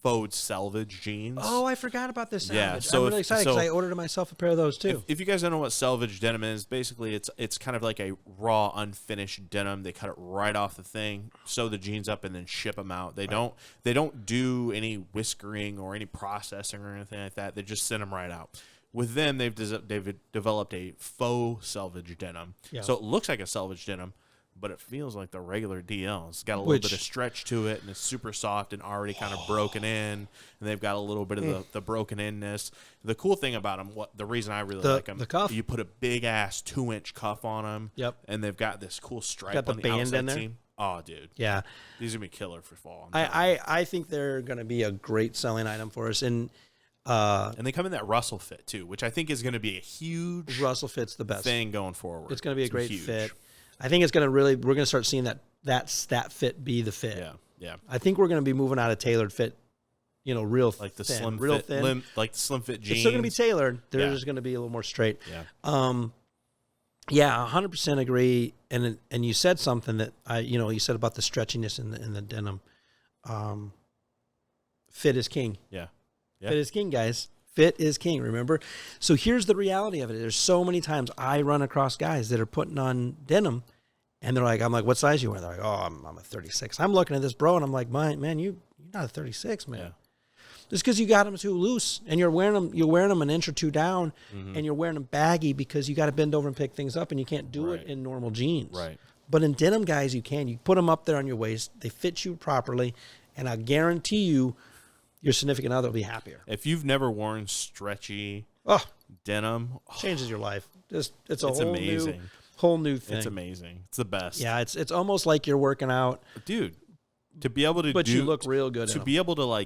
Faux Selvage jeans. Oh, I forgot about this. Selvage. Yeah, so I'm really excited because I ordered myself a pair of those too. If you guys don't know what Selvage denim is, basically it's kind of like a raw, unfinished denim. They cut it right off the thing, sew the jeans up, and then ship them out. They don't do any whiskering or any processing or anything like that. They just send them right out. With them, they've developed a faux selvage denim. Yeah. So it looks like a selvage denim, but it feels like the regular DL. It's got a little bit of stretch to it, and it's super soft and already kind of broken in. And they've got a little bit of the broken inness. The cool thing about them, the reason I really like them, the cuff. You put a big ass 2-inch cuff on them. Yep. And they've got this cool stripe got the on the band outside in there. seam. Oh, dude. Yeah. These are gonna be killer for fall. I think they're gonna be a great selling item for us. And they come in that Russell fit too, which I think is going to be a huge Russell fit's the best thing going forward. It's going to be a great fit. I think it's going to we're going to start seeing that fit be the fit. Yeah. I think we're going to be moving out of tailored fit, real like the thin, slim real fit, thin, like the slim fit jeans. It's still going to be tailored. They're just going to be a little more straight. Yeah. Yeah, 100% agree. And you said something that you said about the stretchiness in the denim. Fit is king. Yeah. Fit is king, guys. Fit is king, remember? So here's the reality of it. There's so many times I run across guys that are putting on denim, and I'm like, what size you wear? They're like, oh, I'm a 36. I'm looking at this bro, and I'm like, man, you're not a 36, man. Yeah. Just because you got them too loose, and you're wearing them an inch or two down, and you're wearing them baggy because you got to bend over and pick things up, and you can't do it in normal jeans. Right. But in denim, guys, you can. You put them up there on your waist. They fit you properly, and I guarantee you, your significant other will be happier. If you've never worn stretchy denim, changes your life. It's whole amazing. Whole new thing. It's amazing. It's the best. Yeah, it's almost like you're working out, dude. To be able to, but you look real good. To be able to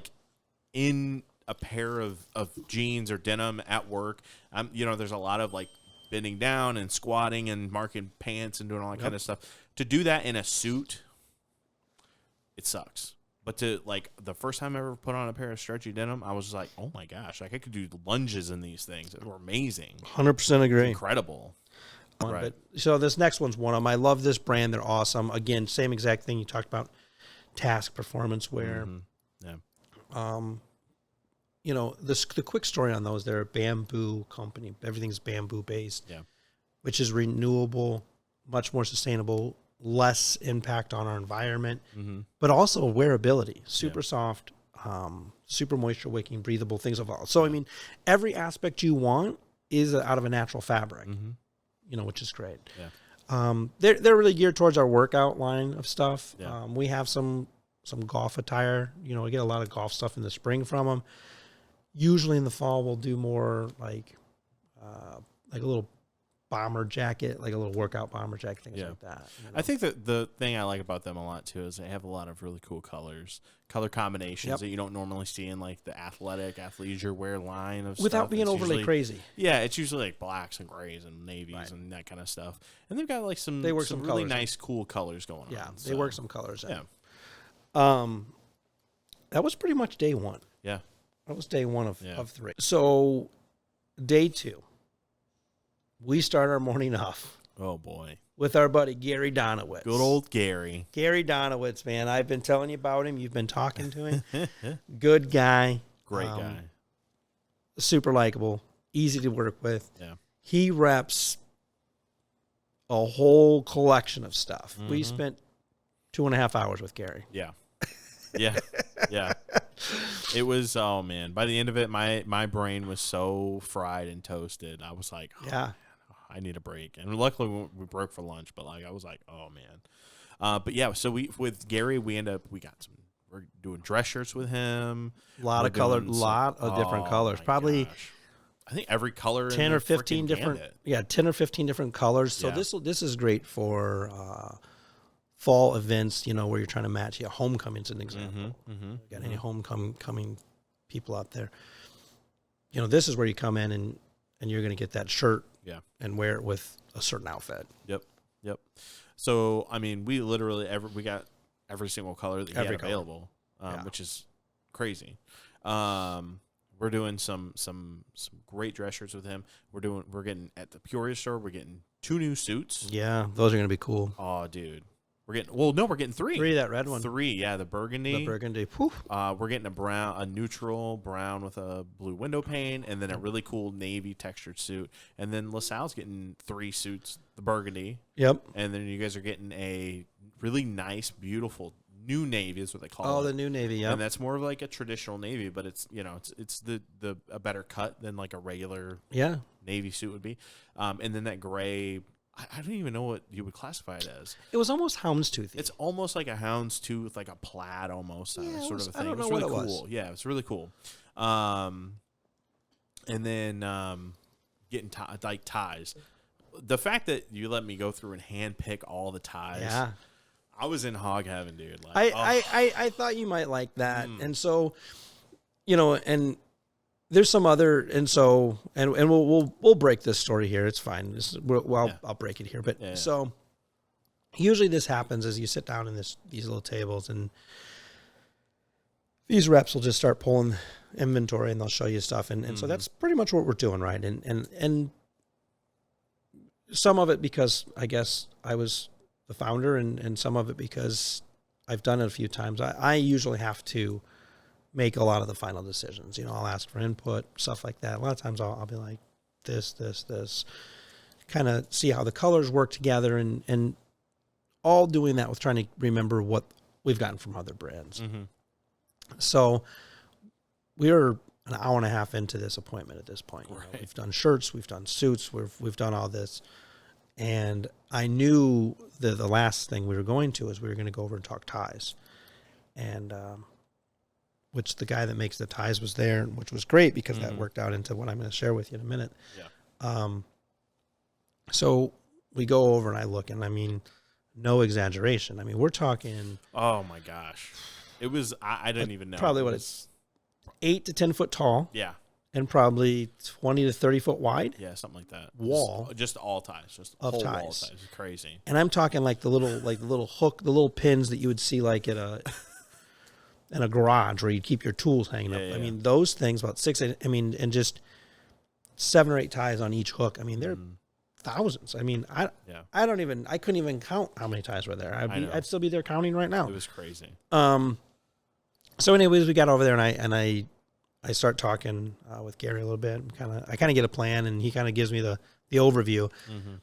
in a pair of jeans or denim at work. There's a lot of bending down and squatting and marking pants and doing all that kind of stuff. To do that in a suit, it sucks. But to the first time I ever put on a pair of stretchy denim, I was just like, oh my gosh, I could do lunges in these things. They were amazing. 100% agree. Incredible. Right. So this next one's one of them. I love this brand. They're awesome. Again, same exact thing you talked about. Task performance wear. Yeah. The quick story on those. They're a bamboo company. Everything's bamboo based. Yeah. Which is renewable, much more sustainable. Less impact on our environment, but also wearability. Super soft, super moisture wicking, breathable, things of all. So, I mean, every aspect you want is out of a natural fabric, which is great. Yeah. They're really geared towards our workout line of stuff. Yeah. We have some golf attire. We get a lot of golf stuff in the spring from them. Usually in the fall, we'll do more like a little bomber jacket, like a little workout bomber jacket, things like that. I think that the thing I like about them a lot too is they have a lot of really cool color combinations that you don't normally see in the athleisure wear line of without stuff. being overly crazy. Yeah, it's usually blacks and grays and navies and that kind of stuff. And they've got some really nice cool colors going on. Yeah, they work some colors in. Yeah. That was pretty much day one. Yeah. That was day one of 3. So day 2, we start our morning off. Oh, boy. With our buddy Gary Donowitz. Good old Gary. Gary Donowitz, man. I've been telling you about him. You've been talking to him. Good guy. Great guy. Super likable. Easy to work with. Yeah. He reps a whole collection of stuff. Mm-hmm. We spent 2.5 hours with Gary. Yeah. Yeah. It was, oh, man. By the end of it, my brain was so fried and toasted. I was like, oh, man, I need a break. And luckily, we broke for lunch, but like I was like, oh, man. But yeah, so with Gary, we're doing dress shirts with him. A lot of different colors. Probably. Gosh. I think every color 10 or 15 different gambit. Yeah, 10 or 15 different colors. So this is great for fall events, where you're trying to match. Yeah, homecoming's an example. Got any homecoming people out there? This is where you come in and you're going to get that shirt and wear it with a certain outfit. Yep. So, I mean, we literally we got every single color that he had available, which is crazy. We're doing some great dress shirts with him. We're getting at the Peoria store. We're getting 2 new suits. Yeah, those are gonna be cool. Oh, dude, we're getting 3. 3, that red one. 3, yeah, the burgundy. The burgundy. Poof. We're getting a neutral brown with a blue window pane, and then a really cool navy textured suit. And then LaSalle's getting 3 suits, the burgundy. Yep. And then you guys are getting a really nice, beautiful new navy is what they call it. Oh, the new navy, yeah. And that's more of like a traditional navy, but it's it's a better cut than like a regular navy suit would be. And then that gray, I don't even know what you would classify it as. It was almost houndstooth. It's almost like a houndstooth, like a plaid almost sort of a thing. I don't know really what it cool. was. Yeah, it's really cool. And then getting ties. The fact that you let me go through and hand pick all the ties. Yeah. I was in hog heaven, dude. Like, I thought you might like that, and so, and there's some other, and so, and we'll break this story here. It's fine. I'll break it here, but so usually this happens as you sit down in these little tables, and these reps will just start pulling inventory, and they'll show you stuff, and so that's pretty much what we're doing, right? And some of it because I guess I was the founder, and some of it because I've done it a few times. I usually have to make a lot of the final decisions. I'll ask for input, stuff like that. A lot of times I'll be like, this, kind of see how the colors work together, and all doing that with trying to remember what we've gotten from other brands. Mm-hmm. So we're an hour and a half into this appointment at this point. Right. We've done shirts, we've done suits, we've done all this. And I knew the last thing we were going to is we were going to go over and talk ties. And which the guy that makes the ties was there, which was great because that worked out into what I'm going to share with you in a minute. Yeah. So we go over and I look, and I mean, no exaggeration. I mean, we're talking. Oh my gosh. It was, I didn't even know. Probably what it's 8 to 10 foot tall. Yeah. And probably 20 to 30 foot wide. Yeah, something like that. Wall. Just all ties. Just of whole ties. Wall of ties. It's crazy. And I'm talking like the little hook, the little pins that you would see like in a garage where you keep your tools hanging up. Yeah. I mean, those things, about 6, I mean, and just 7 or 8 ties on each hook. I mean, they're thousands. I mean, I couldn't even count how many ties were there. I'd still be there counting right now. It was crazy. So anyways, we got over there, and I start talking with Gary a little bit. I kind of get a plan, and he kind of gives me the overview. Mm-hmm.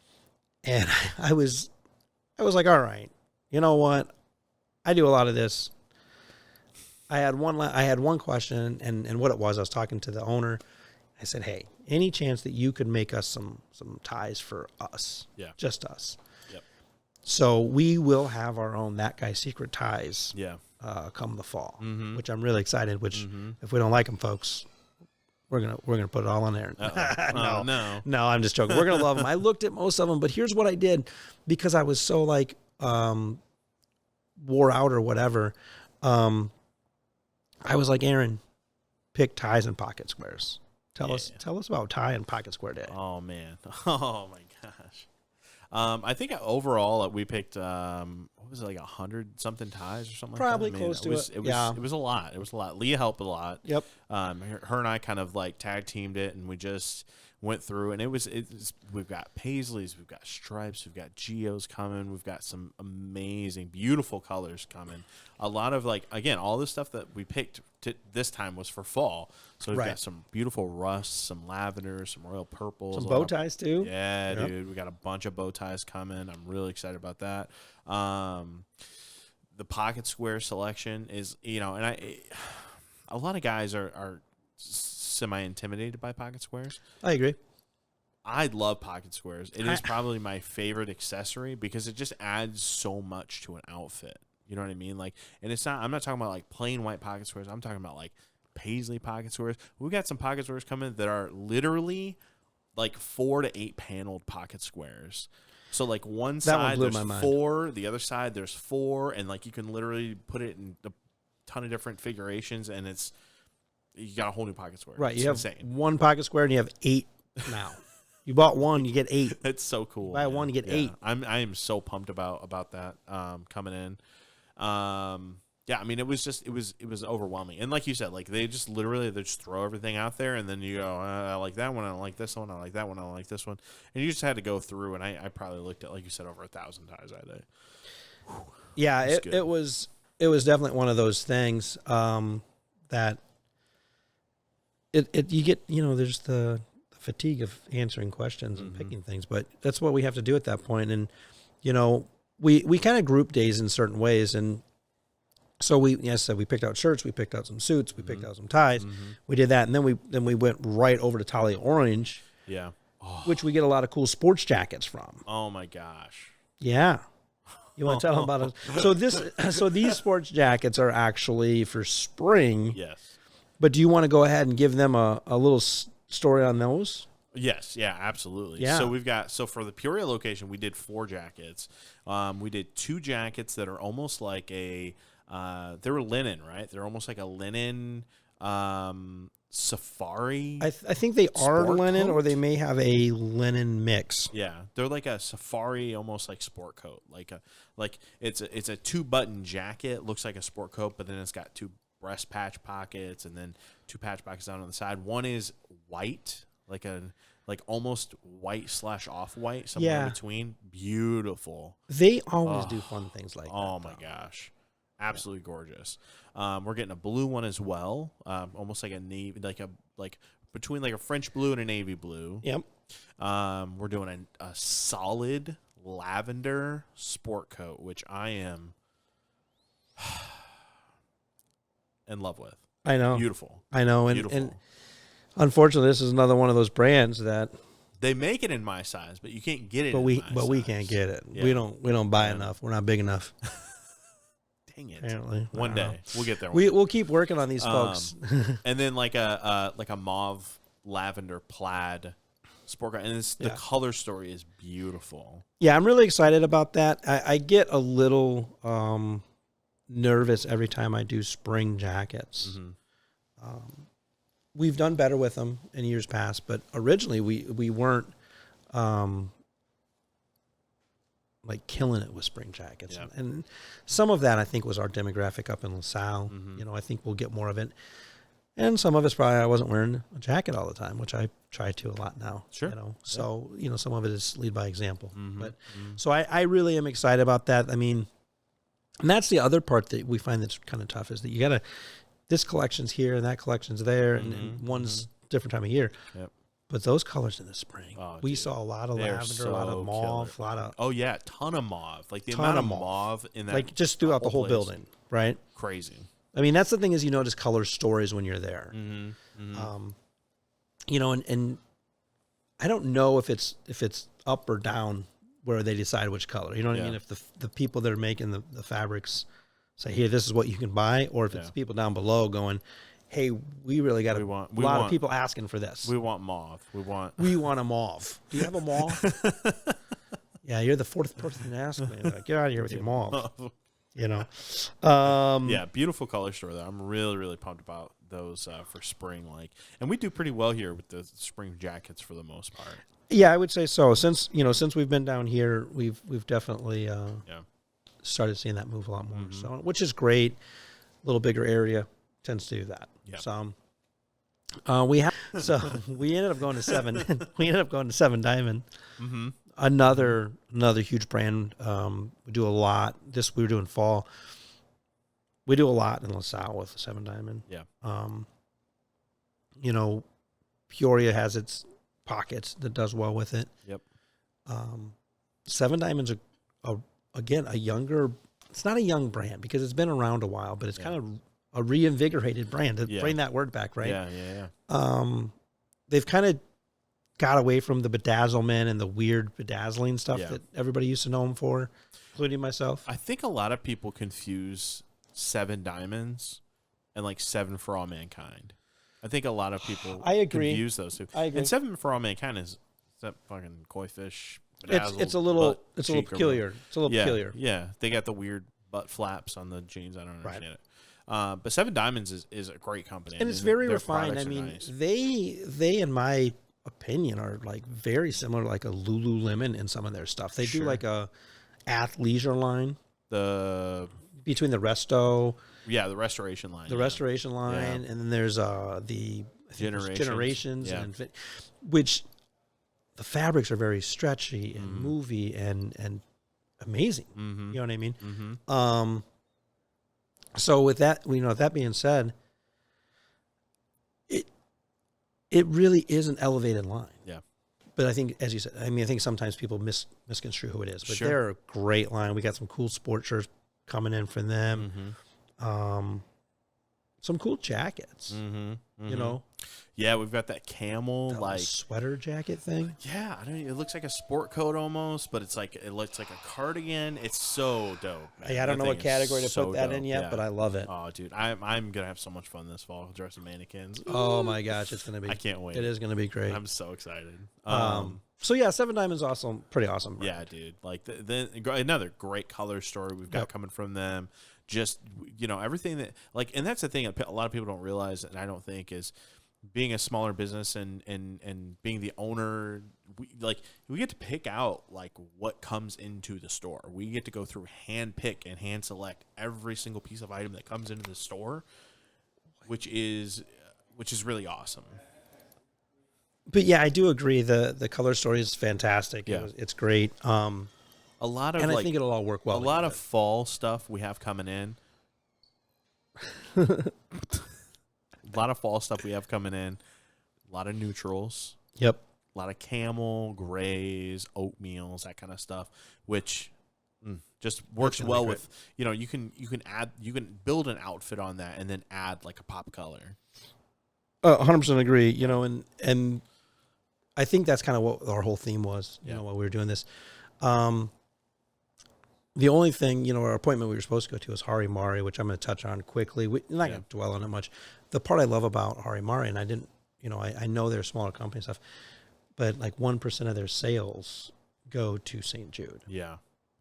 And I was like, all right, you know what? I do a lot of this. I had one question, and what it was, I was talking to the owner. I said, hey, any chance that you could make us some ties for us? Yeah. Just us. Yep. So we will have our own That Guy's Secret ties. Yeah. Come the fall, which I'm really excited. Which, if we don't like them, folks, we're gonna put it all on there. No, I'm just joking. We're gonna love them. I looked at most of them, but here's what I did because I was so like wore out or whatever. I was like, Aaron, pick ties and pocket squares. Tell us about tie and pocket square day. Oh man, oh my gosh. I think overall we picked what was it, like 100 something ties or something Probably like that. close to it. It was a lot. It was a lot. Leah helped a lot. Yep. Her and I kind of like tag teamed it, and we just went through, and we've got paisleys, we've got stripes, we've got geos coming, we've got some amazing, beautiful colors coming. A lot of like, again, all the stuff that we picked this time was for fall. So we've got some beautiful rusts, some lavenders, some royal purples, some bow ties too. Yeah, dude, we got a bunch of bow ties coming. I'm really excited about that. The pocket square selection is, and a lot of guys are semi-intimidated by pocket squares. I agree. I love pocket squares. It is probably my favorite accessory because it just adds so much to an outfit. You know what I mean? Like, and I'm not talking about like plain white pocket squares. I'm talking about like paisley pocket squares. We got some pocket squares coming that are literally like 4 to 8 paneled pocket squares. So like one side there's 4, the other side there's 4, and like you can literally put it in a ton of different figurations, and you got a whole new pocket square. Right. It's you have insane. one pocket square and you have 8 now. You bought one, you get 8. It's so cool. You buy one, you get 8. I am so pumped about that coming in. Yeah, I mean, it was overwhelming. And like you said, like they just throw everything out there, and then you go, I like that one, I like this one, I like that one, I like this one. And you just had to go through, and I probably looked at, like you said, over 1,000 ties that day. Yeah, it was definitely one of those things that you get, there's the fatigue of answering questions and picking things, but that's what we have to do at that point. And, we kind of group days in certain ways. And so we picked out shirts, we picked out some suits, we picked out some ties. We did that. And then we went right over to Talia Orange. Yeah. Which we get a lot of cool sports jackets from. Oh my gosh. Yeah. You want to tell them about it? So these sports jackets are actually for spring. Yes. But do you want to go ahead and give them a little story on those? Yes, yeah, absolutely. Yeah. So for the Peoria location, we did 4 jackets. We did 2 jackets that are almost like they were linen, right? They're almost like a linen safari. I think they are linen, coat? or they may have a linen mix. Yeah, they're like a safari, almost like sport coat. It's a 2-button jacket, looks like a sport coat, but then it's got 2 breast patch pockets and then 2 patch pockets down on the side. One is white, like almost white / off-white, somewhere in between. Beautiful. They always do fun things like that. Oh my gosh. Absolutely gorgeous. We're getting a blue one as well. Almost like a navy, like between like a French blue and a navy blue. Yep. We're doing a solid lavender sport coat, which I am in love with. I know. Beautiful. I know. And unfortunately, this is another one of those brands that they make it in my size, but you can't get it. But we can't get it. Yeah. We don't buy enough. We're not big enough. Dang it! Apparently, one day we'll get there. We'll keep working on these folks. And then like a mauve lavender plaid sport coat, and the color story is beautiful. Yeah, I'm really excited about that. I get a little nervous every time I do spring jackets. We've done better with them in years past, but originally we weren't like killing it with spring jackets. Yeah. And some of that I think was our demographic up in LaSalle. I think we'll get more of it. And some of it's probably I wasn't wearing a jacket all the time, which I try to a lot now. Sure. So, some of it is lead by example. So I really am excited about that. I mean, and that's the other part that we find that's kind of tough is that you got to, this collection's here and that collection's there, and one's different time of year. Yep. But those colors in the spring, we saw a lot of lavender, a lot of mauve, a lot of ton of mauve. Like the amount of mauve in that, like just throughout the whole building, right? Crazy. I mean, that's the thing is you notice color stories when you're there. And I don't know if it's up or down where they decide which color. You know what I mean? If the people that are making the fabrics say, "Here, this is what you can buy," or if it's people down below going, "Hey, we really got a lot of people asking for this. We want mauve. We want a mauve. Do you have a mauve?" Yeah, you're the 4th person to ask me. Like, get out of here with your mauve. Beautiful color store though. I'm really, really pumped about those for spring. And we do pretty well here with the spring jackets for the most part. Yeah, I would say so. Since we've been down here, we've definitely started seeing that move a lot more. Mm-hmm. So, which is great. A little bigger area tends to do that. Yeah. So, we ended up going to Seven. We ended up going to Seven Diamond. Mm-hmm. Another huge brand. We do a lot. We were doing fall. We do a lot in LaSalle with Seven Diamond. Yeah. Peoria has its pockets that does well with it. Yep. Seven Diamond's a younger. It's not a young brand because it's been around a while, but it's kind of a reinvigorated brand. To bring that word back, right? Yeah. They've kind of got away from the bedazzlement and the weird bedazzling stuff that everybody used to know them for, including myself. I think a lot of people confuse Seven Diamonds and like Seven for All Mankind. I think a lot of people confuse those two. I agree. And Seven for All Mankind is that fucking koi fish. It's a little peculiar. It's a little peculiar. Yeah, they got the weird butt flaps on the jeans. I don't understand it. But Seven Diamonds is a great company, and it's very refined. I mean, nice. They in my opinion are like very similar to like a Lululemon in some of their stuff. They do like a athleisure line. Between the Resto. Yeah, the restoration line. Restoration line, and then there's the Generations, and which the fabrics are very stretchy and movie and amazing. Mm-hmm. You know what I mean? Mm-hmm. So with that, that being said, it really is an elevated line. Yeah. But I think, as you said, I think sometimes people misconstrue who it is. But they're a great line. We got some cool sport shirts coming in from them. Mm-hmm. Some cool jackets. Mm-hmm. Mm-hmm. Yeah, we've got that camel like sweater jacket thing. Yeah, it looks like a sport coat almost, but it looks like a cardigan. It's so dope. Man. Hey, I don't know what category to put that in yet, but I love it. Oh, dude, I'm gonna have so much fun this fall dressing mannequins. Oh my gosh, it's gonna be. I can't wait. It is gonna be great. I'm so excited. So yeah, Seven Diamond's awesome, pretty awesome. Yeah, dude. Like another great color story we've got coming from them. Just everything that and that's the thing a lot of people don't realize, and I don't think is being a smaller business and being the owner. We get to pick out like what comes into the store. We get to go through hand pick and hand select every single piece of item that comes into the store, which is really awesome. But yeah, I do agree. The color story is fantastic. Yeah, it's great. A lot of I think it'll all work well. A lot of fall stuff we have coming in. A lot of fall stuff we have coming in. A lot of neutrals. Yep. A lot of camel, grays, oatmeals, that kind of stuff, which just works well with you can build an outfit on that and then add like a pop color. 100% agree. And I think that's kind of what our whole theme was. While we were doing this. The only thing, our appointment we were supposed to go to is Hari Mari, which I'm going to touch on quickly. We're not going to dwell on it much. The part I love about Hari Mari, and I didn't, I know they're a smaller company and stuff, but like 1% of their sales go to St. Jude. Yeah.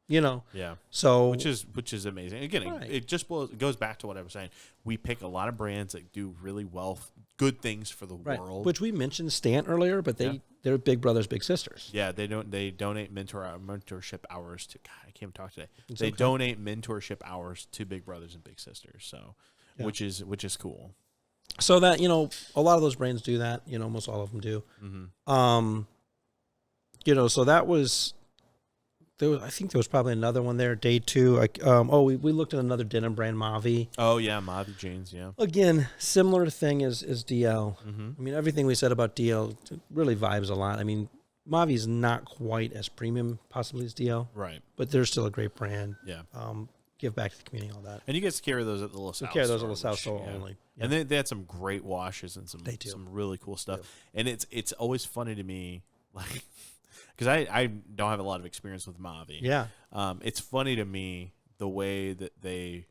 Yeah. So which is amazing. Again, it just goes back to what I was saying. We pick a lot of brands that do really well, good things for the world. Which we mentioned Stant earlier, but they're big brothers, big sisters. Yeah, they donate mentorship hours to. God, I can't even talk today. They donate mentorship hours to big brothers and big sisters. So, which is cool. So that a lot of those brands do that. Almost all of them do. Mm-hmm. So that was. I think there was probably another one there. Day 2. We looked at another denim brand, Mavi. Oh yeah, Mavi jeans. Yeah. Again, similar thing as DL. Mm-hmm. I mean, everything we said about DL really vibes a lot. I mean, Mavi's not quite as premium possibly as DL, right? But they're still a great brand. Yeah. Give back to the community, all that. And you guys carry those at the LaSalle. Carry those at LaSalle store only. Yeah. And they had some great washes and some really cool stuff. Yeah. And it's always funny to me, like. Because I don't have a lot of experience with Mavi. Yeah. It's funny to me the way that they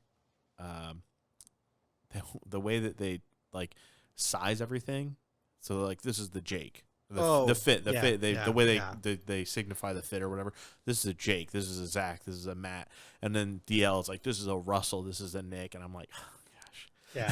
like size everything. So like this is the Jake. The fit. The way they signify the fit or whatever. This is a Jake. This is a Zach. This is a Matt. And then DL is like, this is a Russell. This is a Nick. And I'm like, oh, gosh. Yeah.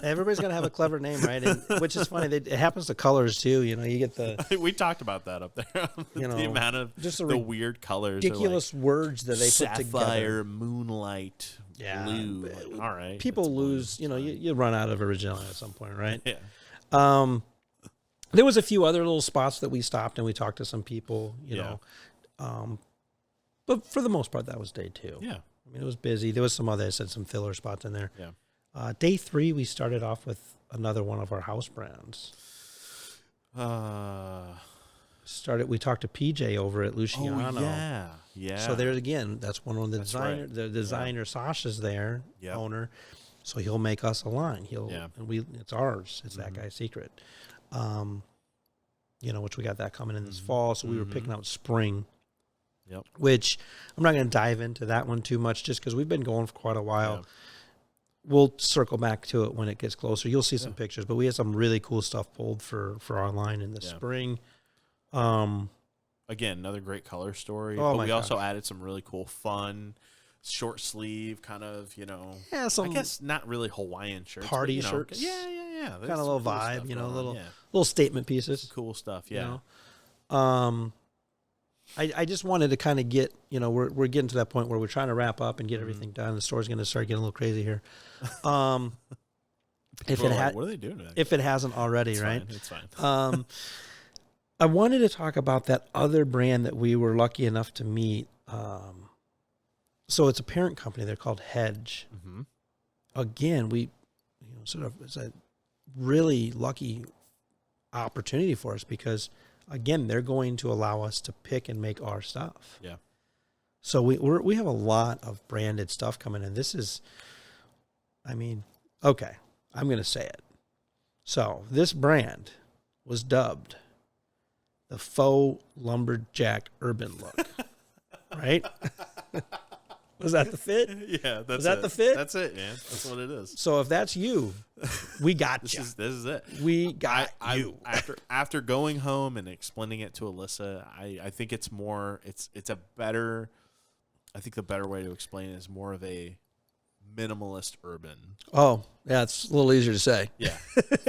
Everybody's gonna have a clever name, right? And, which is funny. It happens to colors too. You know, you get the We talked about that up there. You know, the amount of just the weird colors, ridiculous words that they put together. sapphire, moonlight, Yeah. blue. Like, all right, People it's blue, lose. it's You know, fine. you run out of originality at some point, right? Yeah. There was a few other little spots that we stopped and we talked to some people. You know, but for the most part, that was day 2. Yeah. I mean, it was busy. There was some other, I said, some filler spots in there. Yeah. Day 3, we started off with another one of our house brands. We talked to PJ over at Luciano. Oh, yeah. Yeah. So there's again, that's one of the designer. right. The designer Sasha's there, Yep. owner. So he'll make us a line. Yeah. And it's ours. It's that guy's secret. You know, which we got that coming in this fall. So we were picking out spring. Yep. Which I'm not going to dive into that one too much, just because we've been going for quite a while. Yeah. We'll circle back to it when it gets closer. You'll see some pictures, but we had some really cool stuff pulled for our line in the spring. Again, another great color story. Oh, but my we also gosh. added some really cool, fun, short sleeve kind of, you know. Yeah, some I guess not really Hawaiian shirts. party but, you know, shirts. Yeah. There's kind of some little cool vibe, stuff you know, going on. little statement pieces. Cool stuff. Yeah. You know? I just wanted to kind of get, you know, we're getting to that point where we're trying to wrap up and get everything done. The store's going to start getting a little crazy here. People are like, what are they doing today? If it hasn't already, It's right? fine, it's fine. I wanted to talk about that other brand that we were lucky enough to meet. So it's a parent company. They're called Hedge. Mm-hmm. Again, it's a really lucky opportunity for us because, again, they're going to allow us to pick and make our stuff. Yeah. So we have a lot of branded stuff coming in. This is, I mean, okay, I'm going to say it. So this brand was dubbed the Faux Lumberjack Urban Look, right? Was that the fit? Yeah, that's that it. the fit? That's it, man. That's what it is. So if that's you, we got This you. is it. We got you. After going home and explaining it to Alyssa, I think it's more. It's a better. I think the better way to explain it is more of a minimalist urban. Oh, yeah, it's a little easier to say. Yeah,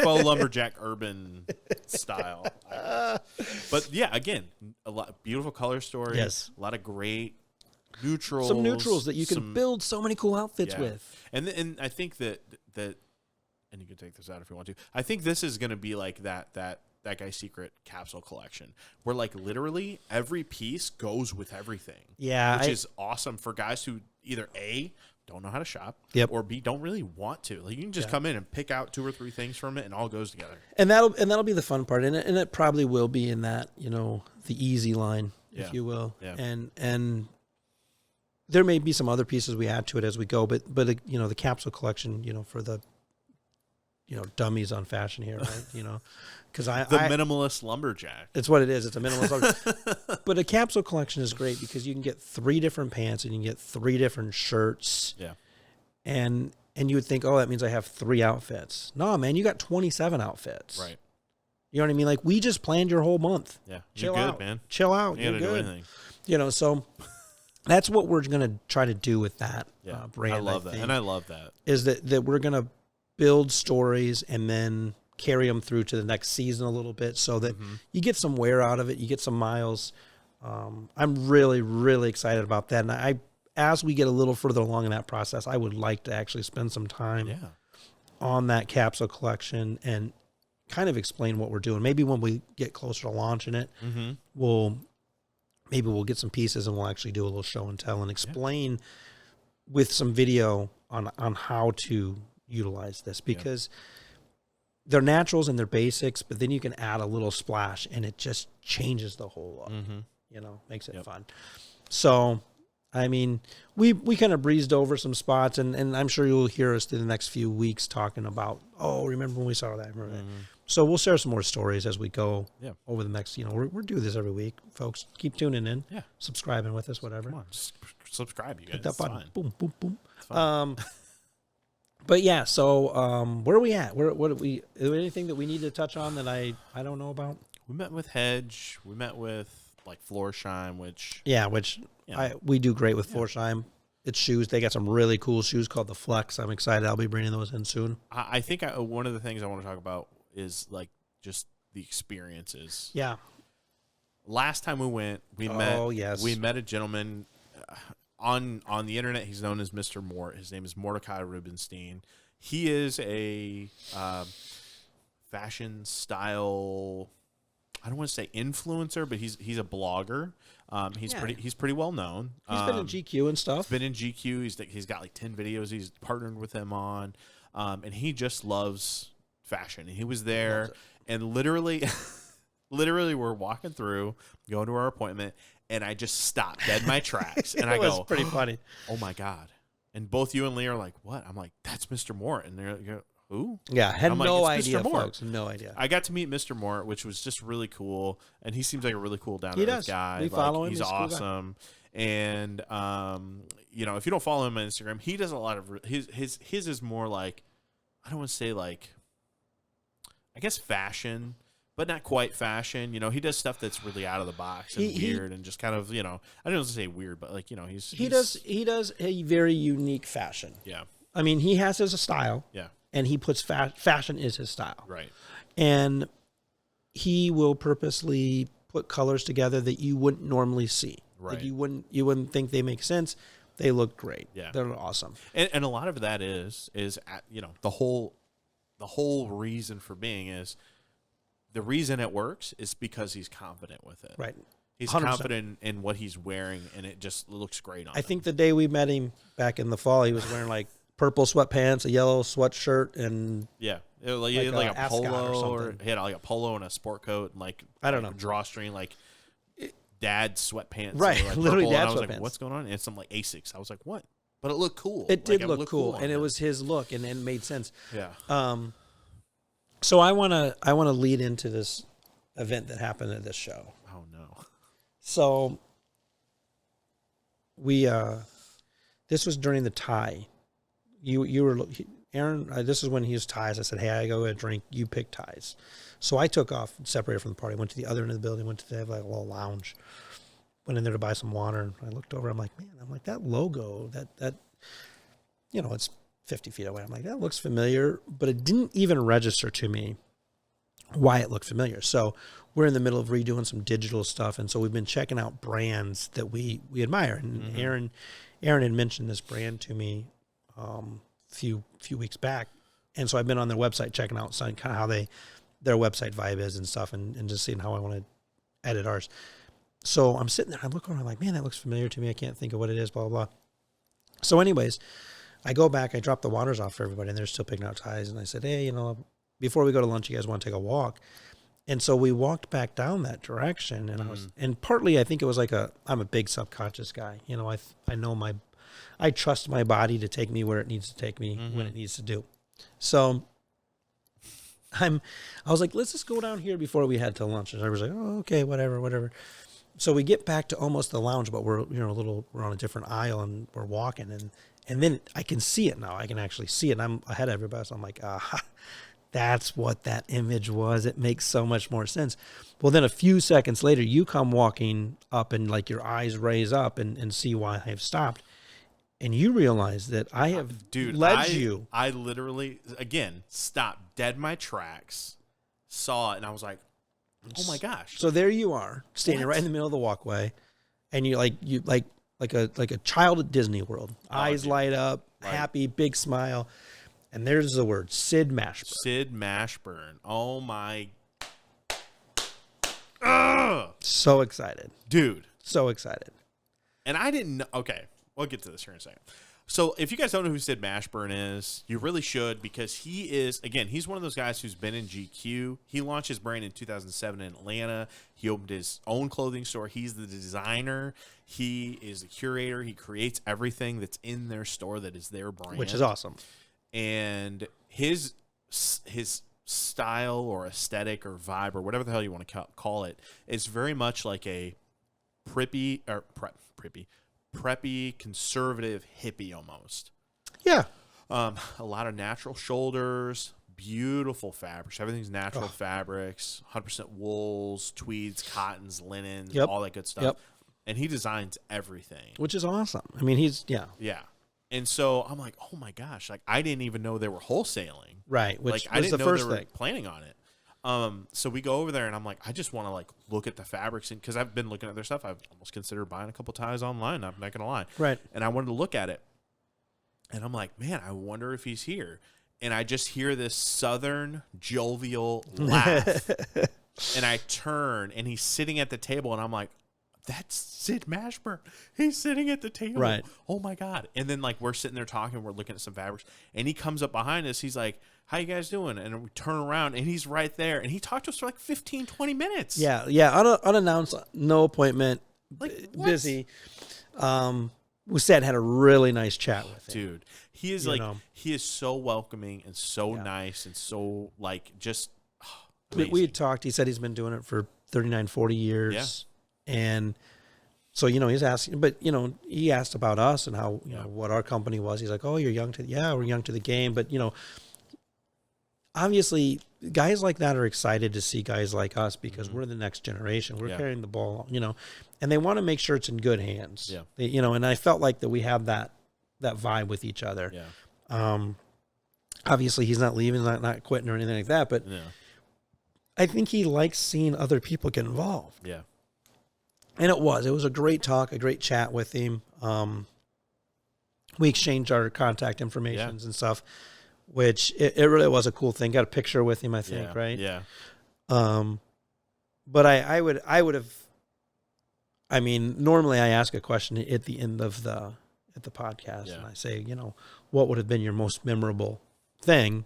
faux lumberjack urban style. But yeah, again, a lot beautiful color story. Yes. A lot of great neutrals. Some neutrals that you can build so many cool outfits with. And I think that and you can take this out if you want to. I think this is going to be like that guy's secret capsule collection where like literally every piece goes with everything. Yeah, which is awesome for guys who either A, don't know how to shop, yep, or B, don't really want to. Like you can just come in and pick out 2 or 3 things from it and all goes together. And that'll be the fun part, and it probably will be in that, you know, the easy line, if you will. Yeah. And there may be some other pieces we add to it as we go, but you know, the capsule collection, you know, for the, you know, dummies on fashion here, right? You know, because the minimalist lumberjack. It's what it is. It's a minimalist lumberjack. But a capsule collection is great because you can get 3 different pants and you can get 3 different shirts. Yeah. And you would think, oh, that means I have 3 outfits. No, man, you got 27 outfits. Right. You know what I mean? Like we just planned your whole month. Yeah. Chill You're good, out, man. Chill out. You You're gotta good. do anything. You know, so that's what we're going to try to do with that brand. I love that. And I love that. Is that we're going to build stories and then carry them through to the next season a little bit so that you get some wear out of it. You get some miles. I'm really, really excited about that. And as we get a little further along in that process, I would like to actually spend some time on that capsule collection and kind of explain what we're doing. Maybe when we get closer to launching it, we'll get some pieces and we'll actually do a little show and tell and explain with some video on how to utilize this, because they're naturals and they're basics, but then you can add a little splash and it just changes the whole look. You know, makes it fun. So, I mean, we kind of breezed over some spots, and I'm sure you'll hear us through the next few weeks talking about, oh, remember when we saw that? Remember that? So we'll share some more stories as we go over the next, you know, we're doing this every week, folks. Keep tuning in, subscribing with us, whatever. Come on, just subscribe, you guys. Hit that button. Fine. Boom, boom, boom. It's fine. But yeah, so where are we at? Is there anything that we need to touch on that I don't know about? We met with Hedge. We met with like Florsheim, which we do great with Florsheim. it's shoes. They got some really cool shoes called the Flex. I'm excited. I'll be bringing those in soon. I think one of the things I want to talk about is like just the experiences. Yeah. Last time we went, we met a gentleman on the internet. He's known as Mr. Mort. His name is Mordecai Rubenstein. He is a fashion style, I don't want to say influencer, but he's a blogger. He's pretty well known. He's been in GQ and stuff. Been in GQ. He's got like 10 videos he's partnered with him on, and he just loves fashion. And he was there, and literally we're walking through, going to our appointment, and I just stopped dead in my tracks, and I go, "It's pretty funny." Oh my God! And both you and Lee are like, "What?" I'm like, "That's Mr. Mort," and they're like, "Who?" Yeah, had no idea, Mr. Mort. folks. No idea. I got to meet Mr. Mort, which was just really cool, and he seems like a really cool down-to-earth guy. We follow him. He's awesome, and you know, if you don't follow him on Instagram, he does a lot of his is more like, I don't want to say like, I guess fashion, but not quite fashion. You know, he does stuff that's really out of the box and weird, and just kind of, you know, I don't want to say weird, but like, you know, he does a very unique fashion. Yeah, I mean, he has his style. Yeah. And he puts fashion is his style. Right. And he will purposely put colors together that you wouldn't normally see. Right. Like you wouldn't think they make sense. They look great. Yeah. They're awesome. And a lot of that is you know, the whole reason for being is, the reason it works is because he's confident with it. Right. He's 100%. confident in what he's wearing, and it just looks great on him. I think the day we met him back in the fall, he was wearing like purple sweatpants, a yellow sweatshirt, and he had like a polo, or he had like a polo and a sport coat, and like, I don't know, drawstring, like dad sweatpants, right? Like literally purple, dad and I was sweatpants. like, what's going on? And it's some like Asics. I was like, what? But it looked cool. It did like, look cool, and him. it was his look, and it made sense. Yeah. So I wanna lead into this event that happened at this show. Oh no. So we this was during the tie. You were Aaron. This is when he was ties. I said, "Hey, I go get a drink. You pick ties." So I took off, separated from the party. Went to the other end of the building. Went to they have like a little lounge. Went in there to buy some water. I looked over. I'm like, that logo. That you know, it's 50 feet away. I'm like, that looks familiar, but it didn't even register to me why it looked familiar. So we're in the middle of redoing some digital stuff, and so we've been checking out brands that we admire. And Aaron had mentioned this brand to me a few weeks back, and so I've been on their website checking out kind of how their website vibe is and stuff, and just seeing how I want to edit ours. So I'm sitting there, I look around, I'm like, man, that looks familiar to me. I can't think of what it is, blah, blah, blah. So anyways, I go back, I drop the waters off for everybody, and they're still picking out ties. And I said, hey, you know, before we go to lunch, you guys want to take a walk? And so we walked back down that direction, and and partly I think it was like I'm a big subconscious guy. You know, I know I trust my body to take me where it needs to take me when it needs to do. So I was like, let's just go down here before we head to lunch. And I was like, oh, okay, whatever. So we get back to almost the lounge, but we're on a different aisle, and we're walking, and then I can see it now. I can actually see it. And I'm ahead of everybody, so I'm like, that's what that image was. It makes so much more sense. Well, then a few seconds later, you come walking up, and like your eyes raise up and see why I've stopped. And you realize that I have led you. I literally, again, stopped dead in my tracks, saw it, and I was like, oh my gosh. So there you are, standing right in the middle of the walkway, and you like a child at Disney World. Eyes light up, happy, big smile. And there's the word, Sid Mashburn. Sid Mashburn. Oh my. So excited. Dude. So excited. And I didn't know. Okay, we'll get to this here in a second. So if you guys don't know who Sid Mashburn is, you really should, because he is, again, he's one of those guys who's been in GQ. He launched his brand in 2007 in Atlanta. He opened his own clothing store. He's the designer. He is the curator. He creates everything that's in their store that is their brand. Which is awesome. And his style or aesthetic or vibe or whatever the hell you want to call it is very much like a preppy conservative hippie almost. Yeah. A lot of natural shoulders, beautiful fabrics. Everything's natural fabrics, 100% wools, tweeds, cottons, linens, all that good stuff. and he designs everything, which is awesome. I mean, he's yeah. And so I'm like, oh my gosh, like I didn't even know they were wholesaling. Right, which like I didn't the know first they were thing. planning on it. So we go over there, and I'm like, I just want to like look at the fabrics, because I've been looking at their stuff. I've almost considered buying a couple ties online. I'm not gonna lie, right? And I wanted to look at it, and I'm like, man, I wonder if he's here. And I just hear this southern jovial laugh, and I turn, and he's sitting at the table, and I'm like, that's Sid Mashburn. He's sitting at the table. Right. Oh my God. And then like we're sitting there talking, we're looking at some fabrics, and he comes up behind us. He's like, how you guys doing? And we turn around, and he's right there, and he talked to us for like 15, 20 minutes. Yeah. Unannounced, no appointment, Like, what? busy. Musad had a really nice chat with him. Dude, he is he is so welcoming and so nice and so like just we had talked. He said he's been doing it for 39, 40 years. Yeah. And so, he's asking, but, he asked about us and how, you know, what our company was. He's like, oh, you're young we're young to the game. But, obviously guys like that are excited to see guys like us because we're the next generation. We're carrying the ball, and they want to make sure it's in good hands. Yeah. And I felt like that we have that vibe with each other. Yeah. Obviously he's not leaving, not quitting or anything like that, but I think he likes seeing other people get involved. Yeah. And it was a great talk, a great chat with him. We exchanged our contact informations and stuff, which it really was a cool thing. Got a picture with him, I think, right? Yeah. But I would have, normally I ask a question at the end of the podcast and I say, what would have been your most memorable thing?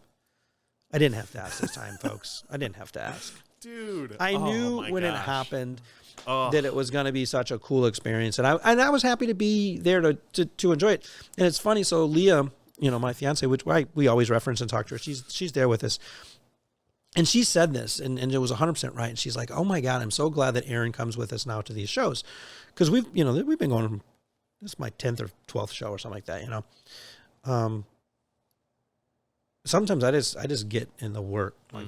I didn't have to ask this time, folks. I didn't have to ask. Dude. I knew when it happened that it was going to be such a cool experience. And I was happy to be there to enjoy it. And it's funny. So Leah, my fiance, which we always reference and talk to her, she's there with us. And she said this, and it was 100% right. And she's like, oh my God, I'm so glad that Aaron comes with us now to these shows. Because we've been going, this is my 10th or 12th show or something like that, Sometimes I just get in the work, like,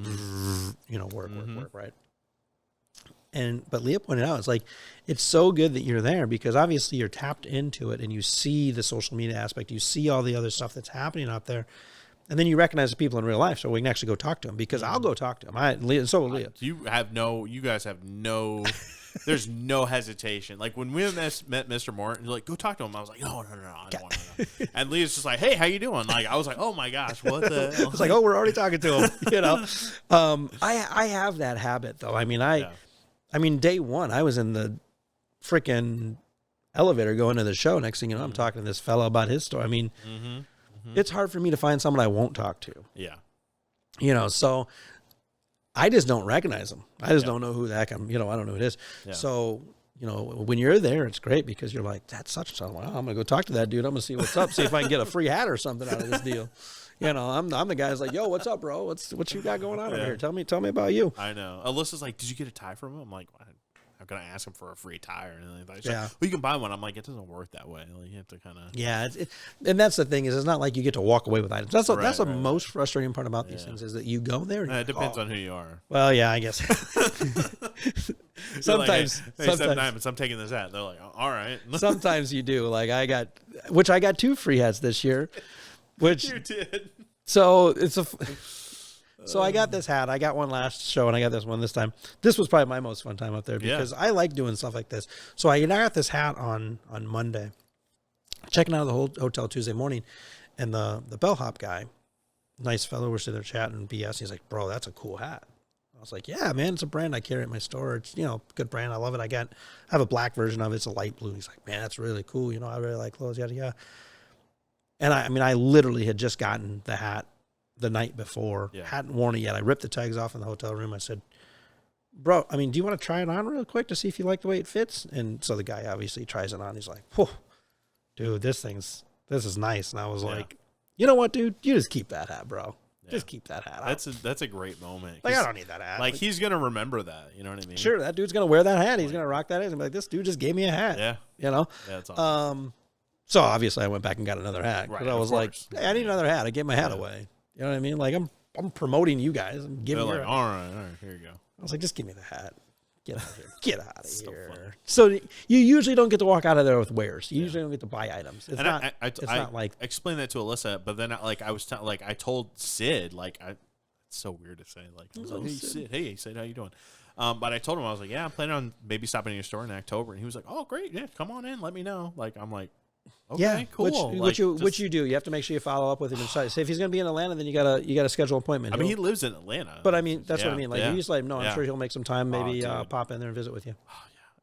work, right? But Leah pointed out, it's like, it's so good that you're there because obviously you're tapped into it and you see the social media aspect, you see all the other stuff that's happening out there, and then you recognize the people in real life, so we can actually go talk to them because I'll go talk to them. And so will Leah. You guys have no, there's no hesitation. Like when we met Mr. Morton, you're like, go talk to him. I was like, no, I don't want to. And Leah's just like, hey, how you doing? Like, I was like, oh my gosh, what the hell? It's like, oh, we're already talking to him, I have that habit though. Day one, I was in the freaking elevator going to the show. Next thing you know, I'm talking to this fellow about his story. It's hard for me to find someone I won't talk to. Yeah. So I just don't recognize them. I just don't know who the heck I don't know who it is. Yeah. So, when you're there, it's great because you're like, that's such and such. Well, I'm going to go talk to that dude. I'm going to see what's up, see if I can get a free hat or something out of this deal. I'm the guy who's like, yo, what's up, bro? What you got going on over here? Tell me about you. I know. Alyssa's like, did you get a tie from him? I'm like, I'm going to ask him for a free tie or anything like that. She's like, well, you can buy one. I'm like, it doesn't work that way. Like, you have to kind of. Yeah. And that's the thing is, it's not like you get to walk away with items. That's the most frustrating part about these things is that you go there. And it depends on who you are. Well, yeah, I guess. Sometimes. Like, hey, sometimes I'm taking this hat. They're like, all right. Sometimes you do. Like I got 2 free hats this year, which you did. So So I got this hat. I got one last show, and I got this one this time. This was probably my most fun time up there because I like doing stuff like this. So I got this hat on Monday, checking out of the whole hotel Tuesday morning, and the bellhop guy, nice fellow, we're sitting there chatting BS. He's like, bro, that's a cool hat. I was like, yeah, man, it's a brand I carry at my store. It's, good brand. I love it. I have a black version of it. It's a light blue. He's like, man, that's really cool. I really like clothes, yada, yada. And I literally had just gotten the hat the night before. Hadn't worn it yet. I ripped the tags off in the hotel room. I said, bro, do you want to try it on real quick to see if you like the way it fits? And so the guy obviously tries it on. He's like, whew, dude, this is nice. And I was like, you know what, dude? You just keep that hat, bro. Yeah. Just keep that hat. That's a great moment. Like, I don't need that hat. Like, he's going to remember that. You know what I mean? Sure, that dude's going to wear that hat. He's going to rock that hat. He's going to be like, this dude just gave me a hat. Yeah. Yeah, that's awesome. So obviously I went back and got another hat. Because I was like, hey, I need another hat. I gave my hat away. You know what I mean? Like, I'm promoting you guys. I'm giving you like, all right, here you go. I was like, just give me the hat. Get out of here. Get out of So here. funny. So you usually don't get to walk out of there with wares. You usually don't get to buy items. It's And not. it's It's not like explained that to Alyssa, but then I told Sid, like, it's so weird to say, like, I was like, hey Sid, how you doing? But I told him, I was like, yeah, I'm planning on maybe stopping in your store in October, and he was like, oh great, yeah, come on in, let me know. Like, I'm like, okay, yeah, cool. Which you do. You have to make sure you follow up with him and say if he's going to be in Atlanta, then you gotta schedule an appointment. I mean, he lives in Atlanta, but I mean that's what I mean. Like you just let him know. I'm yeah. sure he'll make some time, maybe Oh, pop in there and visit with you.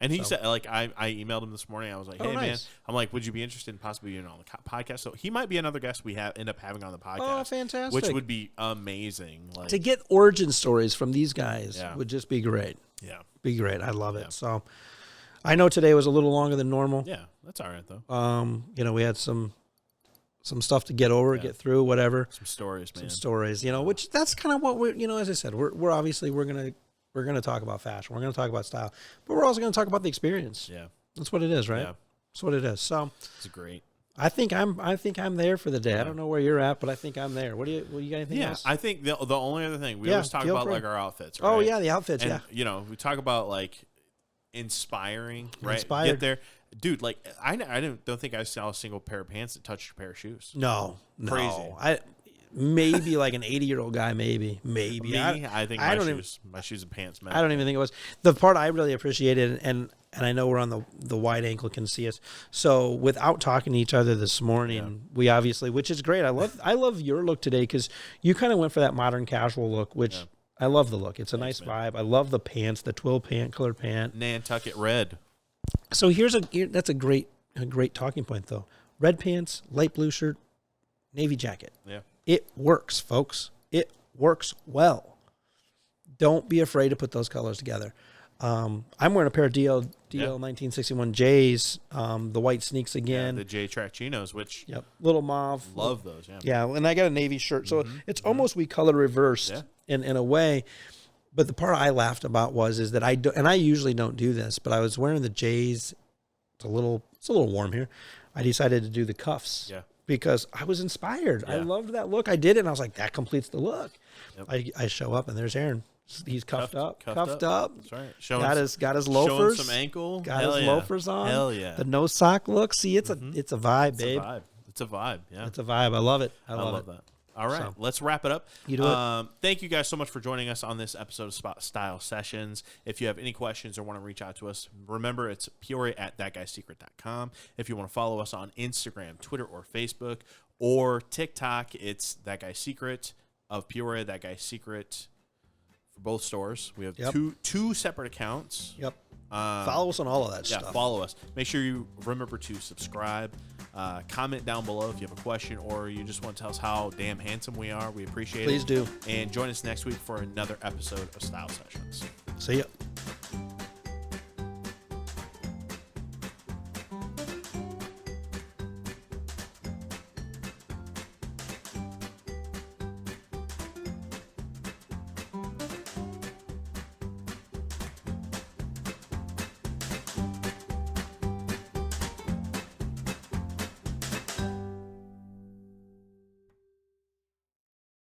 And he said, like, I emailed him this morning. I was like, hey, man, nice. I'm like, would you be interested in possibly being on the podcast? So he might be another guest we end up having on the podcast. Oh, fantastic. Which would be amazing. Like, To get origin stories from these guys Yeah. would just be great. yeah. Be great. I love it. So I know today was a little longer than normal. Yeah, that's all right, though. We had some stuff to get over, get through, whatever. Some stories, man. Some stories, which that's kind of what we're, as I said, we're obviously we're gonna talk about fashion, we're gonna talk about style, but we're also gonna talk about the experience. Yeah, that's what it is, right? Yeah, that's what it is. So it's great. I think I'm there for the day. I don't know where you're at, but I think I'm there. What do you got? Anything else? I think the only other thing we always talk about like our outfits. Right? Oh yeah, the outfits. And, yeah, we talk about like inspiring, right? Inspired. Get there, dude. Like I don't think I saw a single pair of pants that touched a pair of shoes. No, Crazy. Maybe like an 80-year-old guy, maybe. Me, I think my shoes and pants, man. I don't even think it was. The part I really appreciated, and I know we're on the wide angle can see us. So without talking to each other this morning, we obviously, which is great. I love your look today because you kind of went for that modern casual look, which I love the look. It's a nice vibe. I love the pants, the twill pant, colored pant. Nantucket red. So that's a great talking point though. Red pants, light blue shirt, navy jacket. Yeah. It works, folks. It works well. Don't be afraid to put those colors together. I'm wearing a pair of DL 1961 J's, the white sneaks again. Yeah, the J track chinos, which little mauve. Love those. Yeah, and I got a navy shirt, so it's almost we color reversed in a way. But the part I laughed about is that I usually don't do this, but I was wearing the J's. It's a little warm here. I decided to do the cuffs. Yeah. Because I was inspired. Yeah. I loved that look. I did it, and I was like, that completes the look. Yep. I show up, and there's Aaron. He's cuffed up. That's right. Got his loafers. Showing some ankle. Got his loafers on. Hell yeah. The no sock look. See, it's a vibe, babe. It's a vibe. Yeah. It's a vibe. I love it. I love that. All right, let's wrap it up. You do it. Thank you guys so much for joining us on this episode of Spot Style Sessions. If you have any questions or want to reach out to us, remember it's Peoria@thatguysecret.com. If you want to follow us on Instagram, Twitter, or Facebook, or TikTok, it's That Guy's Secret of Peoria, That Guy's Secret for both stores. We have two separate accounts. Yep. Follow us on all of that stuff. Yeah, follow us. Make sure you remember to subscribe. Comment down below if you have a question or you just want to tell us how damn handsome we are. We appreciate it. Please do. And join us next week for another episode of Style Sessions. See ya.